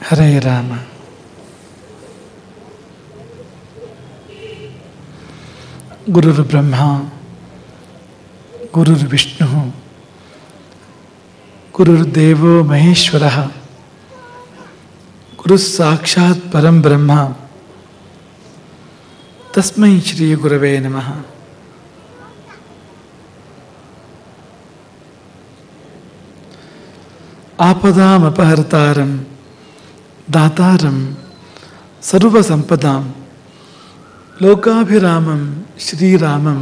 ಹರೇ ರಾಮ. ಗುರುರ್ ಬ್ರಹ್ಮ ಗುರುರ್ ವಿಷ್ಣು ಗುರುರ್ ದೇವೋ ಮಹೇಶ್ವರ ಗುರು ಸಾಕ್ಷಾತ್ ಪರಂ ಬ್ರಹ್ಮ ತಸ್ಮೈ ಶ್ರೀ ಗುರವೇ ನಮಃ. ಆಪದಾಮಪಹರ್ತಾರಂ ದಾತಾರಂ ಸರ್ವಸಂಪದಾಂ ಲೋಕಾಭಿರಾಮಂ ಶ್ರೀರಾಮಂ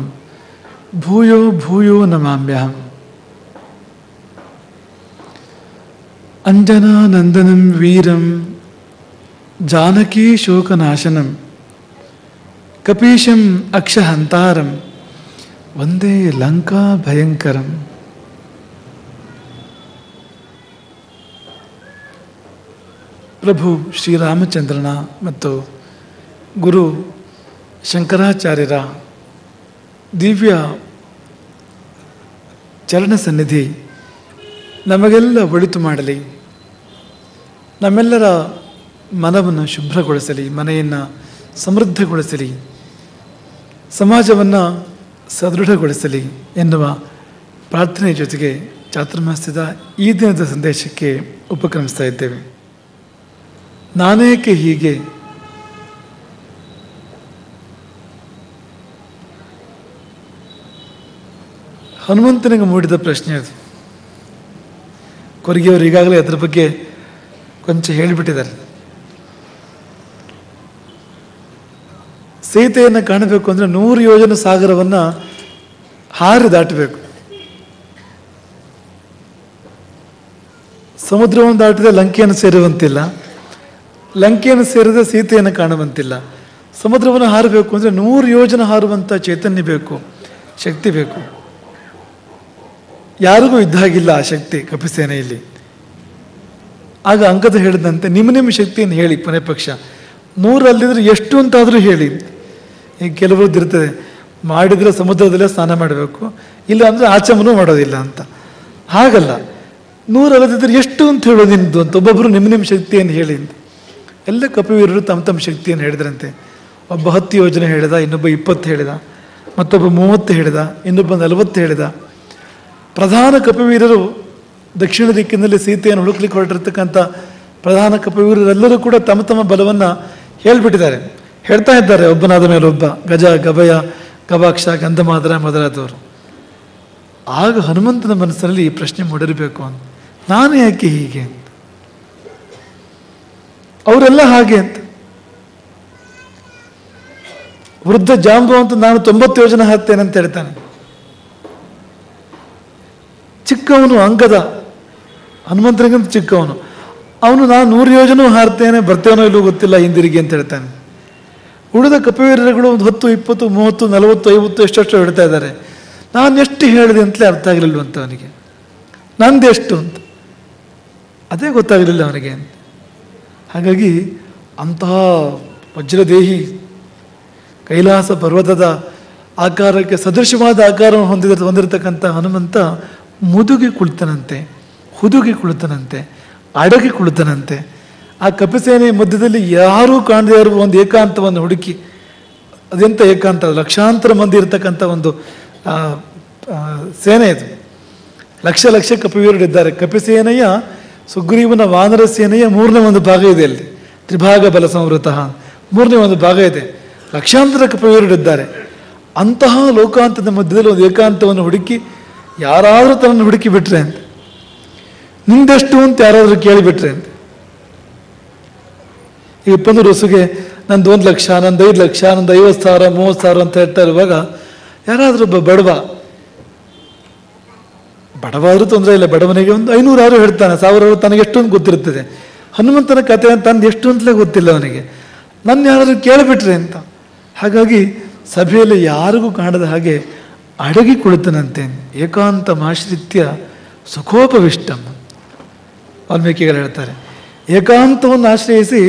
ಭೂಯೋ ಭೂಯೋ ನಮಾಮ್ಯಹಂ. ಅಂಜನಾನಂದನಂ ವೀರಂ ಜಾನಕೀ ಶೋಕನಾಶನಂ ಕಪೀಶಂ ಅಕ್ಷಹಂತಾರಂ ವಂದೇ ಲಂಕಾ ಭಯಂಕರಂ. ಪ್ರಭು ಶ್ರೀರಾಮಚಂದ್ರನ ಮತ್ತು ಗುರು ಶಂಕರಾಚಾರ್ಯರ ದಿವ್ಯ ಚರಣ ಸನ್ನಿಧಿ ನಮಗೆಲ್ಲ ಒಳಿತು ಮಾಡಲಿ, ನಮ್ಮೆಲ್ಲರ ಮನವನ್ನು ಶುಭ್ರಗೊಳಿಸಲಿ, ಮನೆಯನ್ನು ಸಮೃದ್ಧಗೊಳಿಸಲಿ, ಸಮಾಜವನ್ನು ಸದೃಢಗೊಳಿಸಲಿ ಎನ್ನುವ ಪ್ರಾರ್ಥನೆಯ ಜೊತೆಗೆ ಚಾತುರ್ಮಾಸ್ಯದ ಈ ದಿನದ ಸಂದೇಶಕ್ಕೆ ಉಪಕ್ರಮಿಸ್ತಾ ಇದ್ದೇವೆ. ನಾನೇಕೆ ಹೀಗೆ? ಹನುಮಂತನಿಗೆ ಮೂಡಿದ ಪ್ರಶ್ನೆ ಅದು. ಕೊರಗಿಯವರು ಈಗಾಗಲೇ ಅದರ ಬಗ್ಗೆ ಕೊಂಚ ಹೇಳಿಬಿಟ್ಟಿದ್ದಾರೆ. ಸೀತೆಯನ್ನು ಕಾಣಬೇಕು ಅಂದರೆ 100 ಯೋಜನ ಸಾಗರವನ್ನು ಹಾರಿ ದಾಟಬೇಕು. ಸಮುದ್ರವನ್ನು ದಾಟಿದ ಲಂಕೆಯನ್ನು ಸೇರುವಂತಿಲ್ಲ, ಲಂಕೆಯನ್ನು ಸೇರಿದ ಸೀತೆಯನ್ನು ಕಾಣುವಂತಿಲ್ಲ. ಸಮುದ್ರವನ್ನು ಹಾರಬೇಕು ಅಂದರೆ 100 ಯೋಜನ ಹಾರುವಂಥ ಚೈತನ್ಯ ಬೇಕು, ಶಕ್ತಿ ಬೇಕು. ಯಾರಿಗೂ ಇದ್ದ ಹಾಗಿಲ್ಲ ಆ ಶಕ್ತಿ ಕಪಿಸೇನೆಯಲ್ಲಿ. ಆಗ ಅಂಗದ ಹೇಳಿದಂತೆ ನಿಮ್ಮ ಶಕ್ತಿಯನ್ನು ಹೇಳಿ, ಕೊನೆ ಪಕ್ಷ 100 ಅಲ್ಲಿದ್ರೆ ಎಷ್ಟು ಅಂತಾದರೂ ಹೇಳಿ. ಈಗ ಕೆಲವ್ರದ್ದು ಇರ್ತದೆ, ಮಾಡಿದರೆ ಸಮುದ್ರದಲ್ಲೇ ಸ್ನಾನ ಮಾಡಬೇಕು, ಇಲ್ಲ ಅಂದರೆ ಆಚಮನೂ ಮಾಡೋದಿಲ್ಲ ಅಂತ. ಹಾಗಲ್ಲ, 100 ಅಲ್ಲದಿದ್ದರೆ ಎಷ್ಟು ಅಂತ ಹೇಳೋದು ನಿಮ್ಮದು ಅಂತ. ಒಬ್ಬೊಬ್ಬರು ನಿಮ್ಮ ಶಕ್ತಿಯನ್ನು ಹೇಳಿ ಅಂತ. ಎಲ್ಲ ಕಪಿವೀರರು ತಮ್ಮ ಶಕ್ತಿಯನ್ನು ಹೇಳಿದ್ರಂತೆ. ಒಬ್ಬ 10 ಯೋಜನೆ ಹೇಳಿದ, ಇನ್ನೊಬ್ಬ 20 ಹೇಳಿದ, ಮತ್ತೊಬ್ಬ 30 ಹೇಳಿದ, ಇನ್ನೊಬ್ಬ 40 ಹೇಳಿದ. ಪ್ರಧಾನ ಕಪಿವೀರರು ದಕ್ಷಿಣ ದಿಕ್ಕಿನಲ್ಲಿ ಸೀತೆಯನ್ನು ಹುಡುಕ್ಲಿಕ್ಕೆ ಹೊರಟಿರ್ತಕ್ಕಂಥ ಪ್ರಧಾನ ಕಪಿವೀರರೆಲ್ಲರೂ ಕೂಡ ತಮ್ಮ ಬಲವನ್ನು ಹೇಳಿಬಿಟ್ಟಿದ್ದಾರೆ, ಹೇಳ್ತಾ ಇದ್ದಾರೆ ಒಬ್ಬನಾದ ಮೇಲೆ ಒಬ್ಬ. ಗಜ, ಗಭಯ, ಗವಾಕ್ಷ, ಗಂಧಮಾದರ ಮೊದಲಾದವರು. ಆಗ ಹನುಮಂತನ ಮನಸ್ಸಿನಲ್ಲಿ ಈ ಪ್ರಶ್ನೆ ಮೂಡಿರಬೇಕು ಅಂತ, ನಾನು ಯಾಕೆ ಹೀಗೆ ಅಂತ, ಅವರೆಲ್ಲ ಹಾಗೆ ಅಂತ. ವೃದ್ಧ ಜಾಂಬವಂತ ನಾನು 90 ಯೋಜನೆ ಹಾಕ್ತೇನೆ ಅಂತ ಹೇಳ್ತಾನೆ. ಚಿಕ್ಕವನು ಅಂಗದ, ಹನುಮಂತನಿಗಿಂತ ಚಿಕ್ಕವನು, ಅವನು ನಾನು 100 ಯೋಜನೆ ಹಾರ್ತೇನೆ, ಬರ್ತೇನೋ ಇಲ್ಲೋ ಗೊತ್ತಿಲ್ಲ, ಹಿಂದಿರುಗಿ ಅಂತ ಹೇಳ್ತಾನೆ. ಉಳಿದ ಕಪಿವೀರರುಗಳು 10, 20, 30, 40, 50 ಎಷ್ಟೆಷ್ಟು ಹೇಳ್ತಾ ಇದ್ದಾರೆ. ನಾನು ಎಷ್ಟು ಹೇಳಿದೆ ಅಂತಲೇ ಅರ್ಥ ಆಗಲಿಲ್ವಂತ ಅವನಿಗೆ. ನಂದೆಷ್ಟು ಅಂತ ಅದೇ ಗೊತ್ತಾಗಲಿಲ್ಲ ಅವನಿಗೆ ಅಂತ. ಹಾಗಾಗಿ ಅಂತಹ ವಜ್ರದೇಹಿ ಕೈಲಾಸ ಪರ್ವತದ ಆಕಾರಕ್ಕೆ ಸದೃಶವಾದ ಆಕಾರವನ್ನು ಹೊಂದಿರತಕ್ಕಂಥ ಹನುಮಂತ ಮುದುಗಿ ಕುಳಿತನಂತೆ, ಹುದುಗಿ ಕುಳಿತನಂತೆ, ಅಡಗಿ ಕುಳಿತನಂತೆ. ಆ ಕಪಿಸೇನೆಯ ಮಧ್ಯದಲ್ಲಿ ಯಾರೂ ಕಾಣದೇ ಇರುವ ಒಂದು ಏಕಾಂತವನ್ನು ಹುಡುಕಿ, ಅದೆಂಥ ಏಕಾಂತ, ಲಕ್ಷಾಂತರ ಮಂದಿ ಇರತಕ್ಕಂಥ ಒಂದು ಸೇನೆ ಇದು. ಲಕ್ಷ ಲಕ್ಷ ಕಪಿವೀರರಿದ್ದಾರೆ. ಕಪಿಸೇನೆಯ ಸುಗ್ರೀವನ ವಾನರ ಸೇನೆಯ 3ನೇ ಒಂದು ಭಾಗ ಇದೆ ಅಲ್ಲಿ, ತ್ರಿಭಾಗ ಬಲ ಸಂವೃತ 3ನೇ ಒಂದು ಭಾಗ ಇದೆ. ಲಕ್ಷಾಂತರ ಕಪಿವೀರರಿದ್ದಾರೆ. ಅಂತಹ ಲೋಕಾಂತದ ಮಧ್ಯದಲ್ಲಿ ಒಂದು ಏಕಾಂತವನ್ನು ಹುಡುಕಿ ಯಾರಾದರೂ ತನ್ನನ್ನು ಹುಡುಕಿ ಬಿಟ್ರೆ ಅಂತ, ನಿಂದೆಷ್ಟು ಅಂತ ಯಾರಾದರೂ ಕೇಳಿಬಿಟ್ರೆ ಅಂತ. ಈಗ ಪಂದು ರಸುಗೆ ನಂದು 1 ಲಕ್ಷ, ನಂದು 5 ಲಕ್ಷ, ನಂದು 50,000, 30,000 ಅಂತ ಹೇಳ್ತಾ ಇರುವಾಗ ಯಾರಾದರೂ ಒಬ್ಬ ಬಡವಾದರೂ ತೊಂದರೆ ಇಲ್ಲ, ಬಡವನಿಗೆ ಒಂದು 500 ಹೇಳ್ತಾನೆ, 1000 ತನಗೆ ಎಷ್ಟು ಅಂತ ಗೊತ್ತಿರ್ತದೆ. ಹನುಮಂತನ ಕಥೆ ಅಂತ ತಂದು ಎಷ್ಟು ಅಂತಲೇ ಗೊತ್ತಿಲ್ಲ ಅವನಿಗೆ. ನನ್ನ ಯಾರಾದರೂ ಕೇಳಿಬಿಟ್ರೆ ಅಂತ. ಹಾಗಾಗಿ ಸಭೆಯಲ್ಲಿ ಯಾರಿಗೂ ಕಾಣದ ಹಾಗೆ ಅಡಗಿ ಕುಳಿತನಂತೆ. ಏಕಾಂತಮಾಶ್ರಿತ್ಯ ಸುಖೋಪವಿಷ್ಟಂ ವಾಲ್ಮೀಕಿಗಳು ಹೇಳ್ತಾರೆ. ಏಕಾಂತವನ್ನು ಆಶ್ರಯಿಸಿ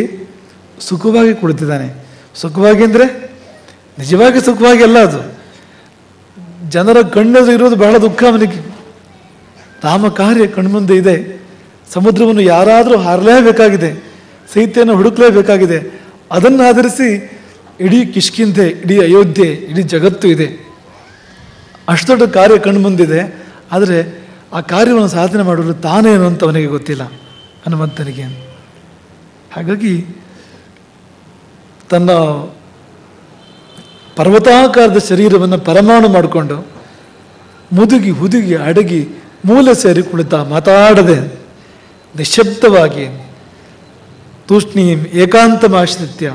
ಸುಖವಾಗಿ ಕುಳಿತಿದ್ದಾನೆ. ಸುಖವಾಗಿ ಅಂದರೆ ನಿಜವಾಗಿ ಸುಖವಾಗಿ ಅಲ್ಲ, ಅದು ಜನರ ಕಣ್ಣೆದುರು ಇರೋದು ಬಹಳ ದುಃಖ ಅವನಿಗೆ. ರಾಮ ಕಾರ್ಯ ಕಣ್ಮುಂದೆ ಇದೆ, ಸಮುದ್ರವನ್ನು ಯಾರಾದರೂ ಹಾರಲೇಬೇಕಾಗಿದೆ, ಸೀತೆಯನ್ನು ಹುಡುಕಲೇಬೇಕಾಗಿದೆ. ಅದನ್ನು ಆಧರಿಸಿ ಇಡೀ ಕಿಷ್ಕಿಂಧೆ, ಇಡೀ ಅಯೋಧ್ಯೆ, ಇಡೀ ಜಗತ್ತು ಇದೆ. ಅಷ್ಟು ದೊಡ್ಡ ಕಾರ್ಯ ಕಣ್ಣು ಮುಂದಿದೆ. ಆದರೆ ಆ ಕಾರ್ಯವನ್ನು ಸಾಧನೆ ಮಾಡೋದು ತಾನೇನು ಅಂತ ಅವನಿಗೆ ಗೊತ್ತಿಲ್ಲ, ಹನುಮಂತನಿಗೆ. ಹಾಗಾಗಿ ತನ್ನ ಪರ್ವತಾಕಾರದ ಶರೀರವನ್ನು ಪರಮಾಣು ಮಾಡಿಕೊಂಡು ಮುದುಗಿ ಹುದುಗಿ ಅಡಗಿ ಮೂಲೆ ಸೇರಿ ಕುಳಿತ, ಮಾತಾಡದೆ ನಿಶಬ್ದವಾಗಿ ತೂಷ್ಣೀಂ ಏಕಾಂತಮಾಶ್ರಿತ್ಯ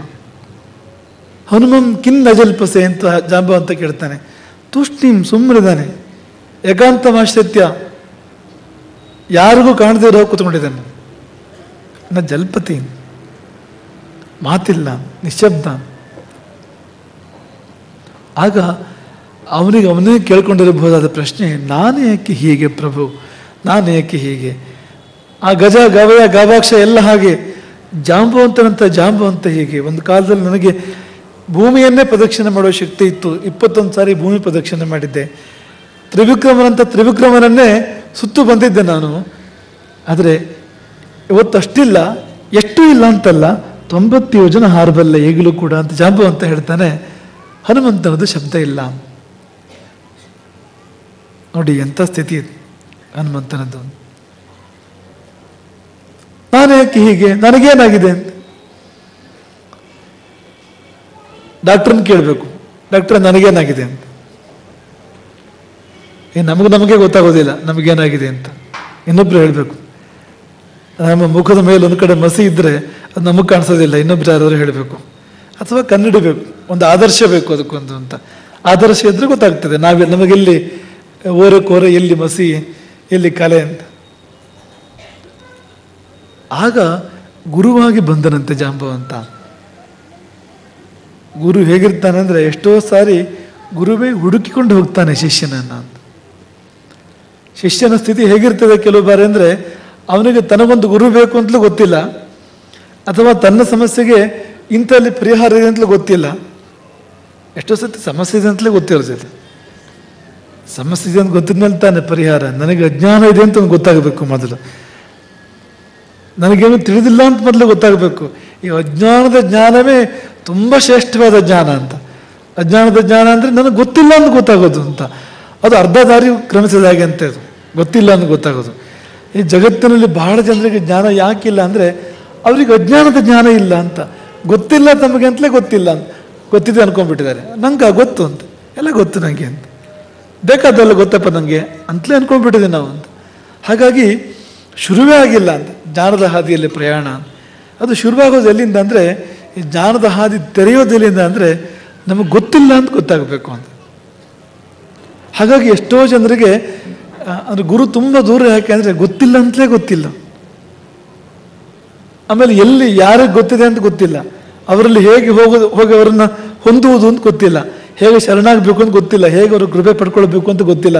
ಹನುಮಂ ಕಿನ್ನಜಲ್ಪಸೆ ಅಂತ ಜಾಂಬವಂತ ಕೇಳ್ತಾನೆ. ತೂಷ್ಣೀಂ ಸುಮ್ಮನಿದ್ದಾನೆ, ಏಕಾಂತಮಾಶ್ರಿತ್ಯ ಯಾರಿಗೂ ಕಾಣದೇ ಇರೋ ಕೂತ್ಕೊಂಡಿದ್ದಾನೆ. ನ ಜಲ್ಪತಿ, ಮಾತಿಲ್ಲ, ನಿಶಬ್ದ. ಆಗ ಅವನೇ ಕೇಳ್ಕೊಂಡಿರಬಹುದಾದ ಪ್ರಶ್ನೆ, ನಾನು ಏಕೆ ಹೀಗೆ ಪ್ರಭು, ನಾನು ಏಕೆ ಹೀಗೆ? ಆ ಗಜ ಗವಯ ಗಾವಾಕ್ಷ ಎಲ್ಲ ಹಾಗೆ, ಜಾಂಬವಂತನಂತ ಜಾಂಬವಂತ ಹೀಗೆ. ಒಂದು ಕಾಲದಲ್ಲಿ ನನಗೆ ಭೂಮಿಯನ್ನೇ ಪ್ರದಕ್ಷಿಣೆ ಮಾಡುವ ಶಕ್ತಿ ಇತ್ತು. 21 ಸಾರಿ ಭೂಮಿ ಪ್ರದಕ್ಷಿಣೆ ಮಾಡಿದ್ದೆ. ತ್ರಿವಿಕ್ರಮನಂತ ತ್ರಿವಿಕ್ರಮನನ್ನೇ ಸುತ್ತು ಬಂದಿದ್ದೆ ನಾನು. ಆದರೆ ಇವತ್ತು ಅಷ್ಟಿಲ್ಲ, ಎಷ್ಟು ಇಲ್ಲ ಅಂತಲ್ಲ, 90 ಯೋಜನೆ ಹಾರಬಲ್ಲೆ ಈಗಲೂ ಕೂಡ ಅಂತ ಜಾಂಬವಂತ ಹೇಳ್ತಾನೆ. ಹನುಮಂತನದು ಶಬ್ದ ಇಲ್ಲ. ನೋಡಿ ಎಂಥ ಸ್ಥಿತಿ ಹನುಮಂತನದ್ದು. ನಾನೇಕೆ ಹೀಗೆ, ನನಗೇನಾಗಿದೆ ಅಂತ ಡಾಕ್ಟ್ರನ್ನ ಕೇಳಬೇಕು. ಡಾಕ್ಟ್ರ ನನಗೇನಾಗಿದೆ ಅಂತ. ನಮಗೆ ಗೊತ್ತಾಗೋದಿಲ್ಲ ನಮಗೇನಾಗಿದೆ ಅಂತ. ಇನ್ನೊಬ್ರು ಹೇಳಬೇಕು. ನಮ್ಮ ಮುಖದ ಮೇಲೆ ಒಂದು ಕಡೆ ಮಸಿ ಇದ್ದರೆ ಅದು ನಮಗೆ ಕಾಣಿಸೋದಿಲ್ಲ, ಇನ್ನೊಬ್ರು ಯಾರಾದ್ರು ಹೇಳಬೇಕು. ಅಥವಾ ಕಣ್ಣಿಡಬೇಕು, ಒಂದು ಆದರ್ಶ ಬೇಕು ಅದಕ್ಕೊಂದು ಅಂತ. ಆದರ್ಶ ಇದ್ರೆ ಗೊತ್ತಾಗ್ತದೆ ನಮಗೆಲ್ಲಿ ಕೋರೆ, ಎಲ್ಲಿ ಮಸಿ, ಎಲ್ಲಿ ಕಲೆ ಅಂತ. ಆಗ ಗುರುವಾಗಿ ಬಂದನಂತೆ ಜಾಂಬವಂತ. ಗುರು ಹೇಗಿರ್ತಾನೆ ಅಂದರೆ, ಎಷ್ಟೋ ಸಾರಿ ಗುರುವೇ ಹುಡುಕಿಕೊಂಡು ಹೋಗ್ತಾನೆ ಶಿಷ್ಯನನ್ನ. ಶಿಷ್ಯನ ಸ್ಥಿತಿ ಹೇಗಿರ್ತದೆ ಕೆಲವು ಬಾರಿ ಅಂದರೆ, ಅವನಿಗೆ ತನಗೊಂದು ಗುರು ಬೇಕು ಅಂತಲೂ ಗೊತ್ತಿಲ್ಲ, ಅಥವಾ ತನ್ನ ಸಮಸ್ಯೆಗೆ ಇಂಥಲ್ಲಿ ಪರಿಹಾರ ಇದೆ ಅಂತಲೂ ಗೊತ್ತಿಲ್ಲ. ಎಷ್ಟೋ ಸತಿ ಸಮಸ್ಯೆ ಇದೆ ಅಂತಲೇ ಗೊತ್ತಿರೋದಿಲ್ಲ. ಸಮಸ್ಯೆ ಇದೆ ಅಂತ ಗೊತ್ತಿದ್ಮೇಲೆ ತಾನೆ ಪರಿಹಾರ. ನನಗೆ ಅಜ್ಞಾನ ಇದೆ ಅಂತ ಗೊತ್ತಾಗಬೇಕು ಮೊದಲು. ನನಗೇನು ತಿಳಿದಿಲ್ಲ ಅಂತ ಮೊದಲು ಗೊತ್ತಾಗಬೇಕು. ಈ ಅಜ್ಞಾನದ ಜ್ಞಾನವೇ ತುಂಬ ಶ್ರೇಷ್ಠವಾದ ಜ್ಞಾನ ಅಂತ. ಅಜ್ಞಾನದ ಜ್ಞಾನ ಅಂದರೆ ನನಗೆ ಗೊತ್ತಿಲ್ಲ ಅಂತ ಗೊತ್ತಾಗೋದು ಅಂತ. ಅದು ಅರ್ಧ ದಾರಿ ಕ್ರಮಿಸಿದ ಹಾಗೆ ಅಂತ. ಅದು ಗೊತ್ತಿಲ್ಲ ಅಂತ ಗೊತ್ತಾಗೋದು. ಈ ಜಗತ್ತಿನಲ್ಲಿ ಬಹಳ ಜನರಿಗೆ ಜ್ಞಾನ ಯಾಕಿಲ್ಲ ಅಂದರೆ, ಅವ್ರಿಗೆ ಅಜ್ಞಾನದ ಜ್ಞಾನ ಇಲ್ಲ ಅಂತ. ಗೊತ್ತಿಲ್ಲ ತಮಗೆ ಅಂತಲೇ ಗೊತ್ತಿಲ್ಲ ಅಂತ, ಗೊತ್ತಿದೆ ಅನ್ಕೊಂಡ್ಬಿಟ್ಟಿದ್ದಾರೆ. ನಂಗೆ ಗೊತ್ತು ಅಂತ, ಎಲ್ಲ ಗೊತ್ತು ನನಗೆ ಅಂತ, ಬೇಕಾದಲ್ಲ ಗೊತ್ತಪ್ಪ ನನಗೆ ಅಂತಲೇ ಅನ್ಕೊಂಡ್ಬಿಟ್ಟಿದೆ ನಾವು ಅಂತ. ಹಾಗಾಗಿ ಶುರುವೇ ಆಗಿಲ್ಲ ಅಂತ ಜ್ಞಾನದ ಹಾದಿಯಲ್ಲಿ ಪ್ರಯಾಣ. ಅದು ಶುರುವಾಗೋದು ಎಲ್ಲಿಂದ ಅಂದರೆ, ಈ ಜ್ಞಾನದ ಹಾದಿ ತೆರೆಯೋದು ಎಲ್ಲಿಂದ ಅಂದರೆ, ನಮಗೆ ಗೊತ್ತಿಲ್ಲ ಅಂತ ಗೊತ್ತಾಗಬೇಕು ಅಂತ. ಹಾಗಾಗಿ ಎಷ್ಟೋ ಜನರಿಗೆ ಅಂದರೆ ಗುರು ತುಂಬ ದೂರ. ಯಾಕೆ ಅಂದರೆ ಗೊತ್ತಿಲ್ಲ ಅಂತಲೇ ಗೊತ್ತಿಲ್ಲ. ಆಮೇಲೆ ಎಲ್ಲಿ ಯಾರಿಗೆ ಗೊತ್ತಿದೆ ಅಂತ ಗೊತ್ತಿಲ್ಲ. ಅವರಲ್ಲಿ ಹೇಗೆ ಹೋಗಿ ಅವರನ್ನು ಹೊಂದುವುದು ಅಂತ ಗೊತ್ತಿಲ್ಲ. ಹೇಗೆ ಶರಣಾಗಬೇಕು ಅಂತ ಗೊತ್ತಿಲ್ಲ. ಹೇಗೆ ಅವ್ರಿಗೆ ಕೃಪೆ ಪಡ್ಕೊಳ್ಬೇಕು ಅಂತ ಗೊತ್ತಿಲ್ಲ.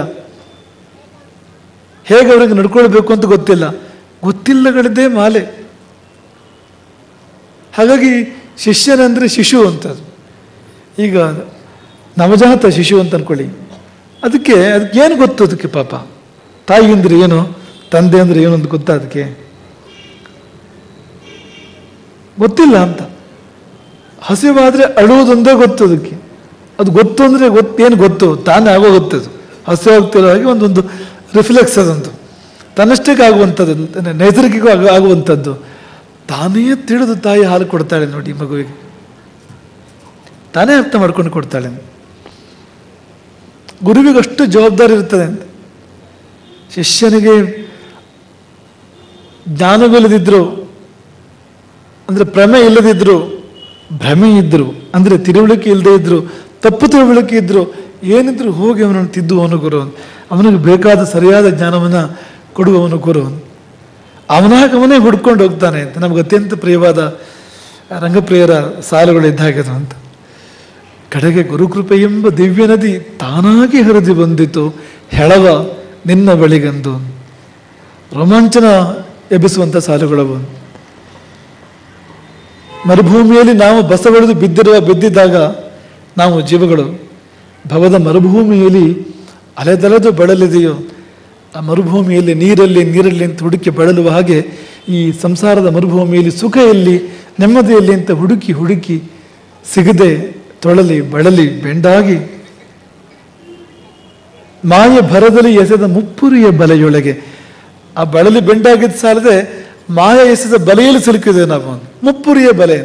ಹೇಗೆ ಅವ್ರಿಗೆ ನಡ್ಕೊಳ್ಬೇಕು ಅಂತ ಗೊತ್ತಿಲ್ಲ. ಗೊತ್ತಿಲ್ಲಗಳಿದ್ದೇ ಮಾಲೆ. ಹಾಗಾಗಿ ಶಿಷ್ಯನಂದರೆ ಶಿಶು ಅಂತದ್ದು. ಈಗ ನವಜಾತ ಶಿಶು ಅಂತ ಅನ್ಕೊಳ್ಳಿ. ಅದಕ್ಕೆ ಏನು ಗೊತ್ತು? ಅದಕ್ಕೆ ಪಾಪ ತಾಯಿ ಅಂದ್ರೆ ಏನು, ತಂದೆ ಅಂದರೆ ಏನು ಅಂತ ಗೊತ್ತಾ? ಅದಕ್ಕೆ ಗೊತ್ತಿಲ್ಲ ಅಂತ. ಹಸಿವಾದರೆ ಅಳುವುದೊಂದೇ ಗೊತ್ತು ಅದಕ್ಕೆ. ಅದು ಗೊತ್ತು ಅಂದರೆ ಏನು ಗೊತ್ತು? ತಾನೇ ಆಗೋ ಗೊತ್ತದು. ಹಸಿವಾಗ್ತಿರೋ ಹಾಗೆ ಒಂದೊಂದು ರಿಫ್ಲೆಕ್ಸ್ ಅದಂತು, ತನ್ನಷ್ಟಕ್ಕೆ ಆಗುವಂಥದ್ದು, ನೈಸರ್ಗಿಕ ಆಗುವಂಥದ್ದು. ತಾನೇ ತಿಳಿದು ತಾಯಿ ಹಾಲು ಕೊಡ್ತಾಳೆ ನೋಡಿ ಮಗುವಿಗೆ. ತಾನೇ ಅರ್ಥ ಮಾಡ್ಕೊಂಡು ಕೊಡ್ತಾಳೆ. ಗುರುವಿಗೆ ಅಷ್ಟು ಜವಾಬ್ದಾರಿ ಇರ್ತದೆ ಅಂತ. ಶಿಷ್ಯನಿಗೆ ಜ್ಞಾನವಿಲ್ಲದಿದ್ರು ಅಂದರೆ ಭ್ರಮೆ ಇಲ್ಲದಿದ್ರು, ಭ್ರಮೆ ಇದ್ರು ಅಂದರೆ ತಿಳುವಳಿಕೆ ಇಲ್ಲದೆ ಇದ್ರು, ತಪ್ಪು ತಿಳುವಳಿಕೆ ಇದ್ರು, ಏನಿದ್ರು ಹೋಗಿ ಅವನನ್ನು ತಿದ್ದುವವನು ಗುರು. ಅವನಿಗೆ ಬೇಕಾದ ಸರಿಯಾದ ಜ್ಞಾನವನ್ನು ಕೊಡುವವನು ಗುರು. ಅವನೇ ಹುಡ್ಕೊಂಡು ಹೋಗ್ತಾನೆ ಅಂತ. ನಮ್ಗೆ ಅತ್ಯಂತ ಪ್ರಿಯವಾದ ರಂಗಪ್ರಿಯರ ಸಾಲುಗಳಿದ್ದಾಗದು ಅಂತ. ಕಡೆಗೆ ಗುರುಕೃಪೆ ಎಂಬ ದಿವ್ಯ ನದಿ ತಾನಾಗಿ ಹರಿದು ಬಂದಿತು ಹೆಳವ ನಿನ್ನ ಬಳಿಗಂದು. ರೋಮಾಂಚನ ಎಬ್ಬಿಸುವಂಥ ಸಾಲುಗಳವು. ಮರುಭೂಮಿಯಲ್ಲಿ ನಾವು ಬಸವಳಿದು ಬಿದ್ದಿದ್ದಾಗ ನಾವು ಜೀವಗಳು ಭವದ ಮರುಭೂಮಿಯಲ್ಲಿ ಅಲೆದಲೆದು ಬಳಲಿದೆಯೋ, ಆ ಮರುಭೂಮಿಯಲ್ಲಿ ನೀರಲ್ಲಿ ಅಂತ ಹುಡುಕಿ ಬಳಲುವ ಹಾಗೆ ಈ ಸಂಸಾರದ ಮರುಭೂಮಿಯಲ್ಲಿ ಸುಖ ಎಲ್ಲಿ, ನೆಮ್ಮದಿಯಲ್ಲಿ ಅಂತ ಹುಡುಕಿ ಹುಡುಕಿ ಸಿಗದೆ ತೊಳಲಿ ಬಳಲಿ ಬೆಂಡಾಗಿ ಮಾಯ ಭರದಲ್ಲಿ ಎಸೆದ ಮುಪ್ಪುರಿಯ ಬಲೆಯೊಳಗೆ. ಆ ಬಳಲಿ ಬೆಂಡಾಗಿದ್ದ ಸಾಲದೆ ಮಾಯ ಎಸೆದ ಬಲೆಯಲ್ಲಿ ಸಿಲುಕಿದೆ ನಾವು. ಮುಪ್ಪುರಿಯ ಬಲೆ,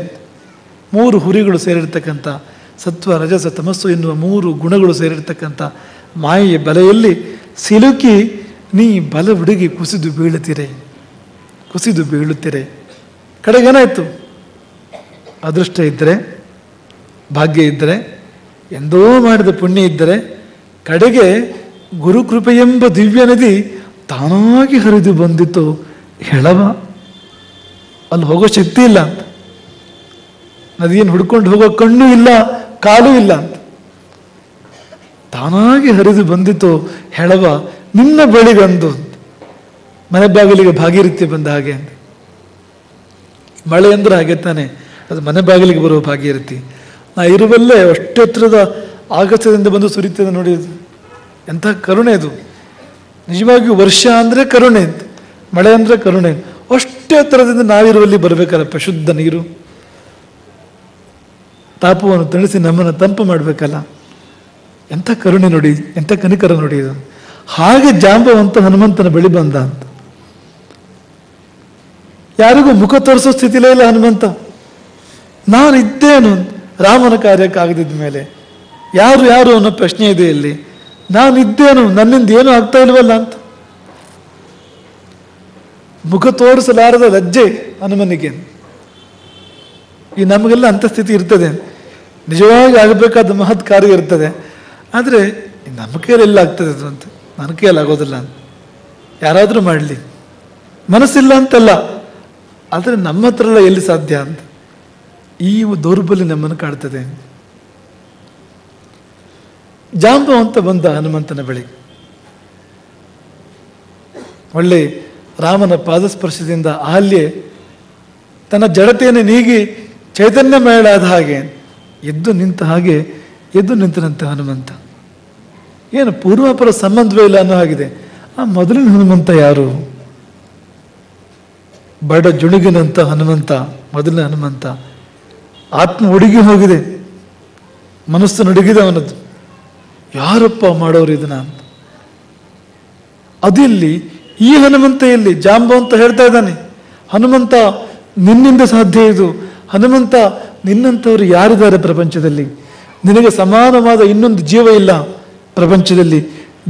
3 ಹುರಿಗಳು ಸೇರಿರ್ತಕ್ಕಂಥ ಸತ್ವ ರಜಸ ತಮಸ್ಸು ಎನ್ನುವ 3 ಗುಣಗಳು ಸೇರಿರ್ತಕ್ಕಂಥ ಮಾಯೆಯ ಬಲೆಯಲ್ಲಿ ಸಿಲುಕಿ ನೀ ಬಲ ಹುಡುಗಿ ಕುಸಿದು ಬೀಳುತ್ತೀರೆ. ಕಡೆಗೇನಾಯ್ತು? ಅದೃಷ್ಟ ಇದ್ದರೆ, ಭಾಗ್ಯ ಇದ್ದರೆ, ಎಂದೋ ಮಾಡಿದ ಪುಣ್ಯ ಇದ್ದರೆ, ಕಡೆಗೆ ಗುರುಕೃಪೆ ಎಂಬ ದಿವ್ಯ ನದಿ ತಾನಾಗಿ ಹರಿದು ಬಂದಿತ್ತು ಹೆಳವ. ಅಲ್ಲಿ ಹೋಗೋ ಶಕ್ತಿ ಇಲ್ಲ ಅಂತ, ನದಿಯನ್ನು ಹುಡ್ಕೊಂಡು ಹೋಗೋ ಕಣ್ಣು ಇಲ್ಲ, ಕಾಲು ಇಲ್ಲ ಅಂತ, ತಾನಾಗಿ ಹರಿದು ಬಂದಿತ್ತು ಹೆಳವ ನಿನ್ನ ಬಳಿಗಂದು. ಮನೆ ಬಾಗಿಲಿಗೆ ಭಾಗೀರಥಿ ಬಂದ ಹಾಗೆ ಅಂತ. ಮಳೆ ಅಂದ್ರೆ ಹಾಗೆ ತಾನೆ, ಅದು ಮನೆ ಬಾಗಿಲಿಗೆ ಬರುವ ಭಾಗೀರಥಿ. ನಾ ಇರುವಲ್ಲೇ ಅಷ್ಟು ಎತ್ತರದ ಆಗಸದಿಂದ ಬಂದು ಸುರಿತದೆ ನೋಡಿ. ಎಂಥ ಕರುಣೆ ಅದು! ನಿಜವಾಗಿಯೂ ವರ್ಷ ಅಂದರೆ ಕರುಣೆ ಅಂತ, ಮಳೆ ಅಂದರೆ ಕರುಣೆ. ಅಷ್ಟೇ ಎತ್ತರದಿಂದ ನಾವಿರುವಲ್ಲಿ ಬರಬೇಕಲ್ಲಪ್ಪ ಶುದ್ಧ ನೀರು. ತಾಪವನ್ನು ತಣಿಸಿ ನಮ್ಮನ್ನು ತಂಪು ಮಾಡಬೇಕಲ್ಲ. ಎಂಥ ಕರುಣೆ ನೋಡಿ, ಎಂಥ ಕನಿಕರ ನೋಡಿ ಇದು. ಹಾಗೆ ಜಾಂಬವಂತ ಹನುಮಂತನ ಬಳಿ ಬಂದ ಅಂತ. ಯಾರಿಗೂ ಮುಖ ತೋರಿಸೋ ಸ್ಥಿತಿಲೇ ಇಲ್ಲ ಹನುಮಂತ. ನಾನಿದ್ದೇನು ರಾಮನ ಕಾರ್ಯಕ್ಕಾಗದಿದ್ದ ಮೇಲೆ ಯಾರು ಅನ್ನೋ ಪ್ರಶ್ನೆ ಇದೆ ಇಲ್ಲಿ. ನಾನಿದ್ದೇನು, ನನ್ನಿಂದ ಏನೂ ಆಗ್ತಾ ಇಲ್ವಲ್ಲ ಅಂತ ಮುಖ ತೋರಿಸಲಾರದ ಲಜ್ಜೆ ಹನುಮನಿಗೆ. ಈ ನಮಗೆಲ್ಲ ಅಂಥ ಸ್ಥಿತಿ ಇರ್ತದೆ, ನಿಜವಾಗಿ ಆಗಬೇಕಾದ ಮಹತ್ ಕಾರ್ಯ ಇರ್ತದೆ. ಆದರೆ ನಮ್ಮ ಕೈಯಲ್ಲಿ ಆಗ್ತದೆ ಅದು ಅಂತ, ನನ್ನ ಕೈಯಲ್ಲಿ ಆಗೋದಿಲ್ಲ ಅಂತ. ಯಾರಾದರೂ ಮಾಡಲಿ, ಮನಸ್ಸಿಲ್ಲ ಅಂತಲ್ಲ, ಆದರೆ ನಮ್ಮ ಹತ್ರ ಎಲ್ಲ ಎಲ್ಲಿ ಸಾಧ್ಯ ಅಂತ ಈ ದೌರ್ಬಲ್ಯ ನಮ್ಮನ್ನು ಕಾಡ್ತದೆ. ಜಾಂಬವಂತ ಬಂದ ಹನುಮಂತನ ಬಳಿ. ಒಳ್ಳೆ ರಾಮನ ಪಾದಸ್ಪರ್ಶದಿಂದ ಅಹಲ್ಯೆ ತನ್ನ ಜಡತೆಯನ್ನು ನೀಗಿ ಚೈತನ್ಯಮಯಳಾದ ಹಾಗೆ ಎದ್ದು ನಿಂತನಂತೆ ಹನುಮಂತ. ಏನು ಪೂರ್ವಾಪರ ಸಂಬಂಧವೇ ಇಲ್ಲ ಅನ್ನೋ ಹಾಗಿದೆ. ಆ ಮೊದಲಿನ ಹನುಮಂತ ಯಾರು? ಬಡ ಜುಣುಗಿನಂತ ಹನುಮಂತ, ಮೊದಲಿನ ಹನುಮಂತ. ಆತ್ಮ ಒಡುಗಿ ಹೋಗಿದೆ, ಮನಸ್ಸು ನಡುಗಿದೆ ಅವನದ್ದು. ಯಾರಪ್ಪ ಮಾಡೋರು ಇದನ್ನ ಅಂತ. ಅದಿಲ್ಲಿ ಈ ಹನುಮಂತ ಎಲ್ಲಿ? ಜಾಂಬವಂತ ಹೇಳ್ತಾ ಇದ್ದಾನೆ, ಹನುಮಂತ ನಿನ್ನಿಂದ ಸಾಧ್ಯ ಇದು. ಹನುಮಂತ, ನಿನ್ನಂಥವ್ರು ಯಾರಿದ್ದಾರೆ ಪ್ರಪಂಚದಲ್ಲಿ? ನಿನಗೆ ಸಮಾನವಾದ ಇನ್ನೊಂದು ಜೀವ ಇಲ್ಲ ಪ್ರಪಂಚದಲ್ಲಿ.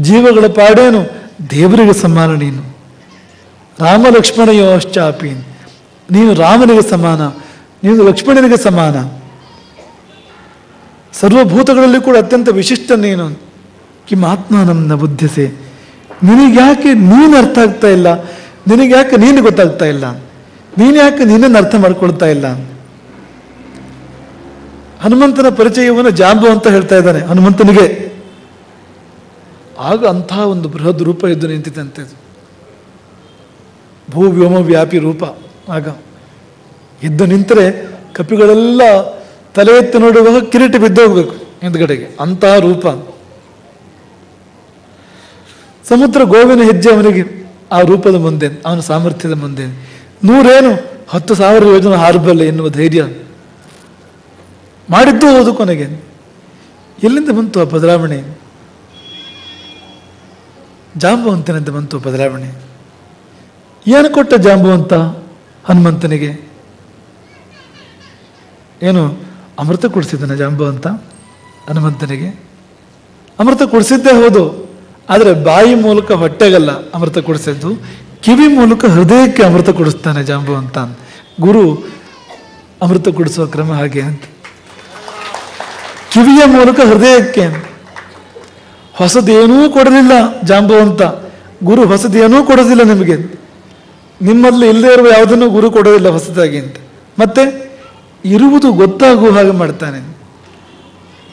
ಜೀವಗಳ ಪಾಡೇನು, ದೇವರಿಗೆ ಸಮಾನ ನೀನು. ರಾಮ ಲಕ್ಷ್ಮಣಯೋಶ್ಚಾಪಿ, ನೀನು ರಾಮನಿಗೆ ಸಮಾನ, ನೀನು ಲಕ್ಷ್ಮಣನಿಗೆ ಸಮಾನ. ಸರ್ವಭೂತಗಳಲ್ಲಿ ಕೂಡ ಅತ್ಯಂತ ವಿಶಿಷ್ಟ ನೀನು. ಕಿಮಾತ್ಮಾನಂ ನ ಬುದ್ಧಿಸೆ, ನಿನಗ್ಯಾಕೆ ನೀನು ಅರ್ಥ ಆಗ್ತಾ ಇಲ್ಲ? ನಿನಗ್ಯಾಕೆ ನೀನು ಗೊತ್ತಾಗ್ತಾ ಇಲ್ಲ? ನೀನು ಯಾಕೆ ನಿನ್ನನ್ನು ಅರ್ಥ ಮಾಡ್ಕೊಳ್ತಾ ಇಲ್ಲ? ಹನುಮಂತನ ಪರಿಚಯವನ್ನು ಜಾಂಬವಂತ ಹೇಳ್ತಾ ಇದ್ದಾನೆ ಹನುಮಂತನಿಗೆ. ಆಗ ಅಂಥ ಒಂದು ಬೃಹದ್ ರೂಪ ಎದ್ದು ನಿಂತಿತಂತೆ. ಭೂವ್ಯೋಮ ವ್ಯಾಪಿ ರೂಪ. ಆಗ ಎದ್ದು ನಿಂತರೆ ಕಪಿಗಳೆಲ್ಲ ತಲೆ ಎತ್ತಿ ನೋಡುವಾಗ ಕಿರೀಟ ಬಿದ್ದೋಗ್ಬೇಕು ಹಿಂದ್ಗಡೆಗೆ, ಅಂತಹ ರೂಪ. ಸಮುದ್ರ ಗೋವಿನ ಹೆಜ್ಜೆ ಅವನಿಗೆ ಆ ರೂಪದ ಮುಂದೆ, ಅವನ ಸಾಮರ್ಥ್ಯದ ಮುಂದೆ. 10,000 ಯೋಜನೆ ಹಾರಬಲ್ಲೆ ಎನ್ನುವ ಧೈರ್ಯ ಮಾಡಿದ್ದು ಹೋದು. ಕೊನೆಗೆ ಎಲ್ಲಿಂದ ಬಂತು ಆ ಬದಲಾವಣೆ? ಜಾಂಬವಂತನಿಂದ ಬಂತು ಬದಲಾವಣೆ. ಏನು ಕೊಟ್ಟ ಜಾಂಬವಂತ ಹನುಮಂತನಿಗೆ? ಏನು ಅಮೃತ ಕೊಡಿಸಿದ್ದಾನೆ ಜಾಂಬವಂತ ಹನುಮಂತನಿಗೆ? ಅಮೃತ ಕೊಡಿಸಿದ್ದೇ ಹೌದು, ಆದರೆ ಬಾಯಿ ಮೂಲಕ ಹೊಟ್ಟೆಗಲ್ಲ ಅಮೃತ ಕೊಡಿಸಿದ್ದು, ಕಿವಿ ಮೂಲಕ ಹೃದಯಕ್ಕೆ ಅಮೃತ ಕೊಡಿಸ್ತಾನೆ ಜಾಂಬವಂತ. ಗುರು ಅಮೃತ ಕೊಡಿಸುವ ಕ್ರಮ ಹಾಗೆ ಅಂತ. ಕಿವಿಯ ಮೂಲಕ ಹೃದಯಕ್ಕೆ. ಹೊಸದೇನೂ ಕೊಡಲಿಲ್ಲ ಜಾಂಬವಂತ. ಗುರು ಹೊಸದೇನೂ ಕೊಡೋದಿಲ್ಲ ನಿಮಗೆ. ನಿಮ್ಮಲ್ಲಿ ಇಲ್ಲದೆ ಇರುವ ಯಾವುದನ್ನು ಗುರು ಕೊಡೋದಿಲ್ಲ ಹೊಸದಾಗಿ ಅಂತ. ಮತ್ತೆ ಇರುವುದು ಗೊತ್ತಾಗುವ ಹಾಗೆ ಮಾಡ್ತಾನೆ.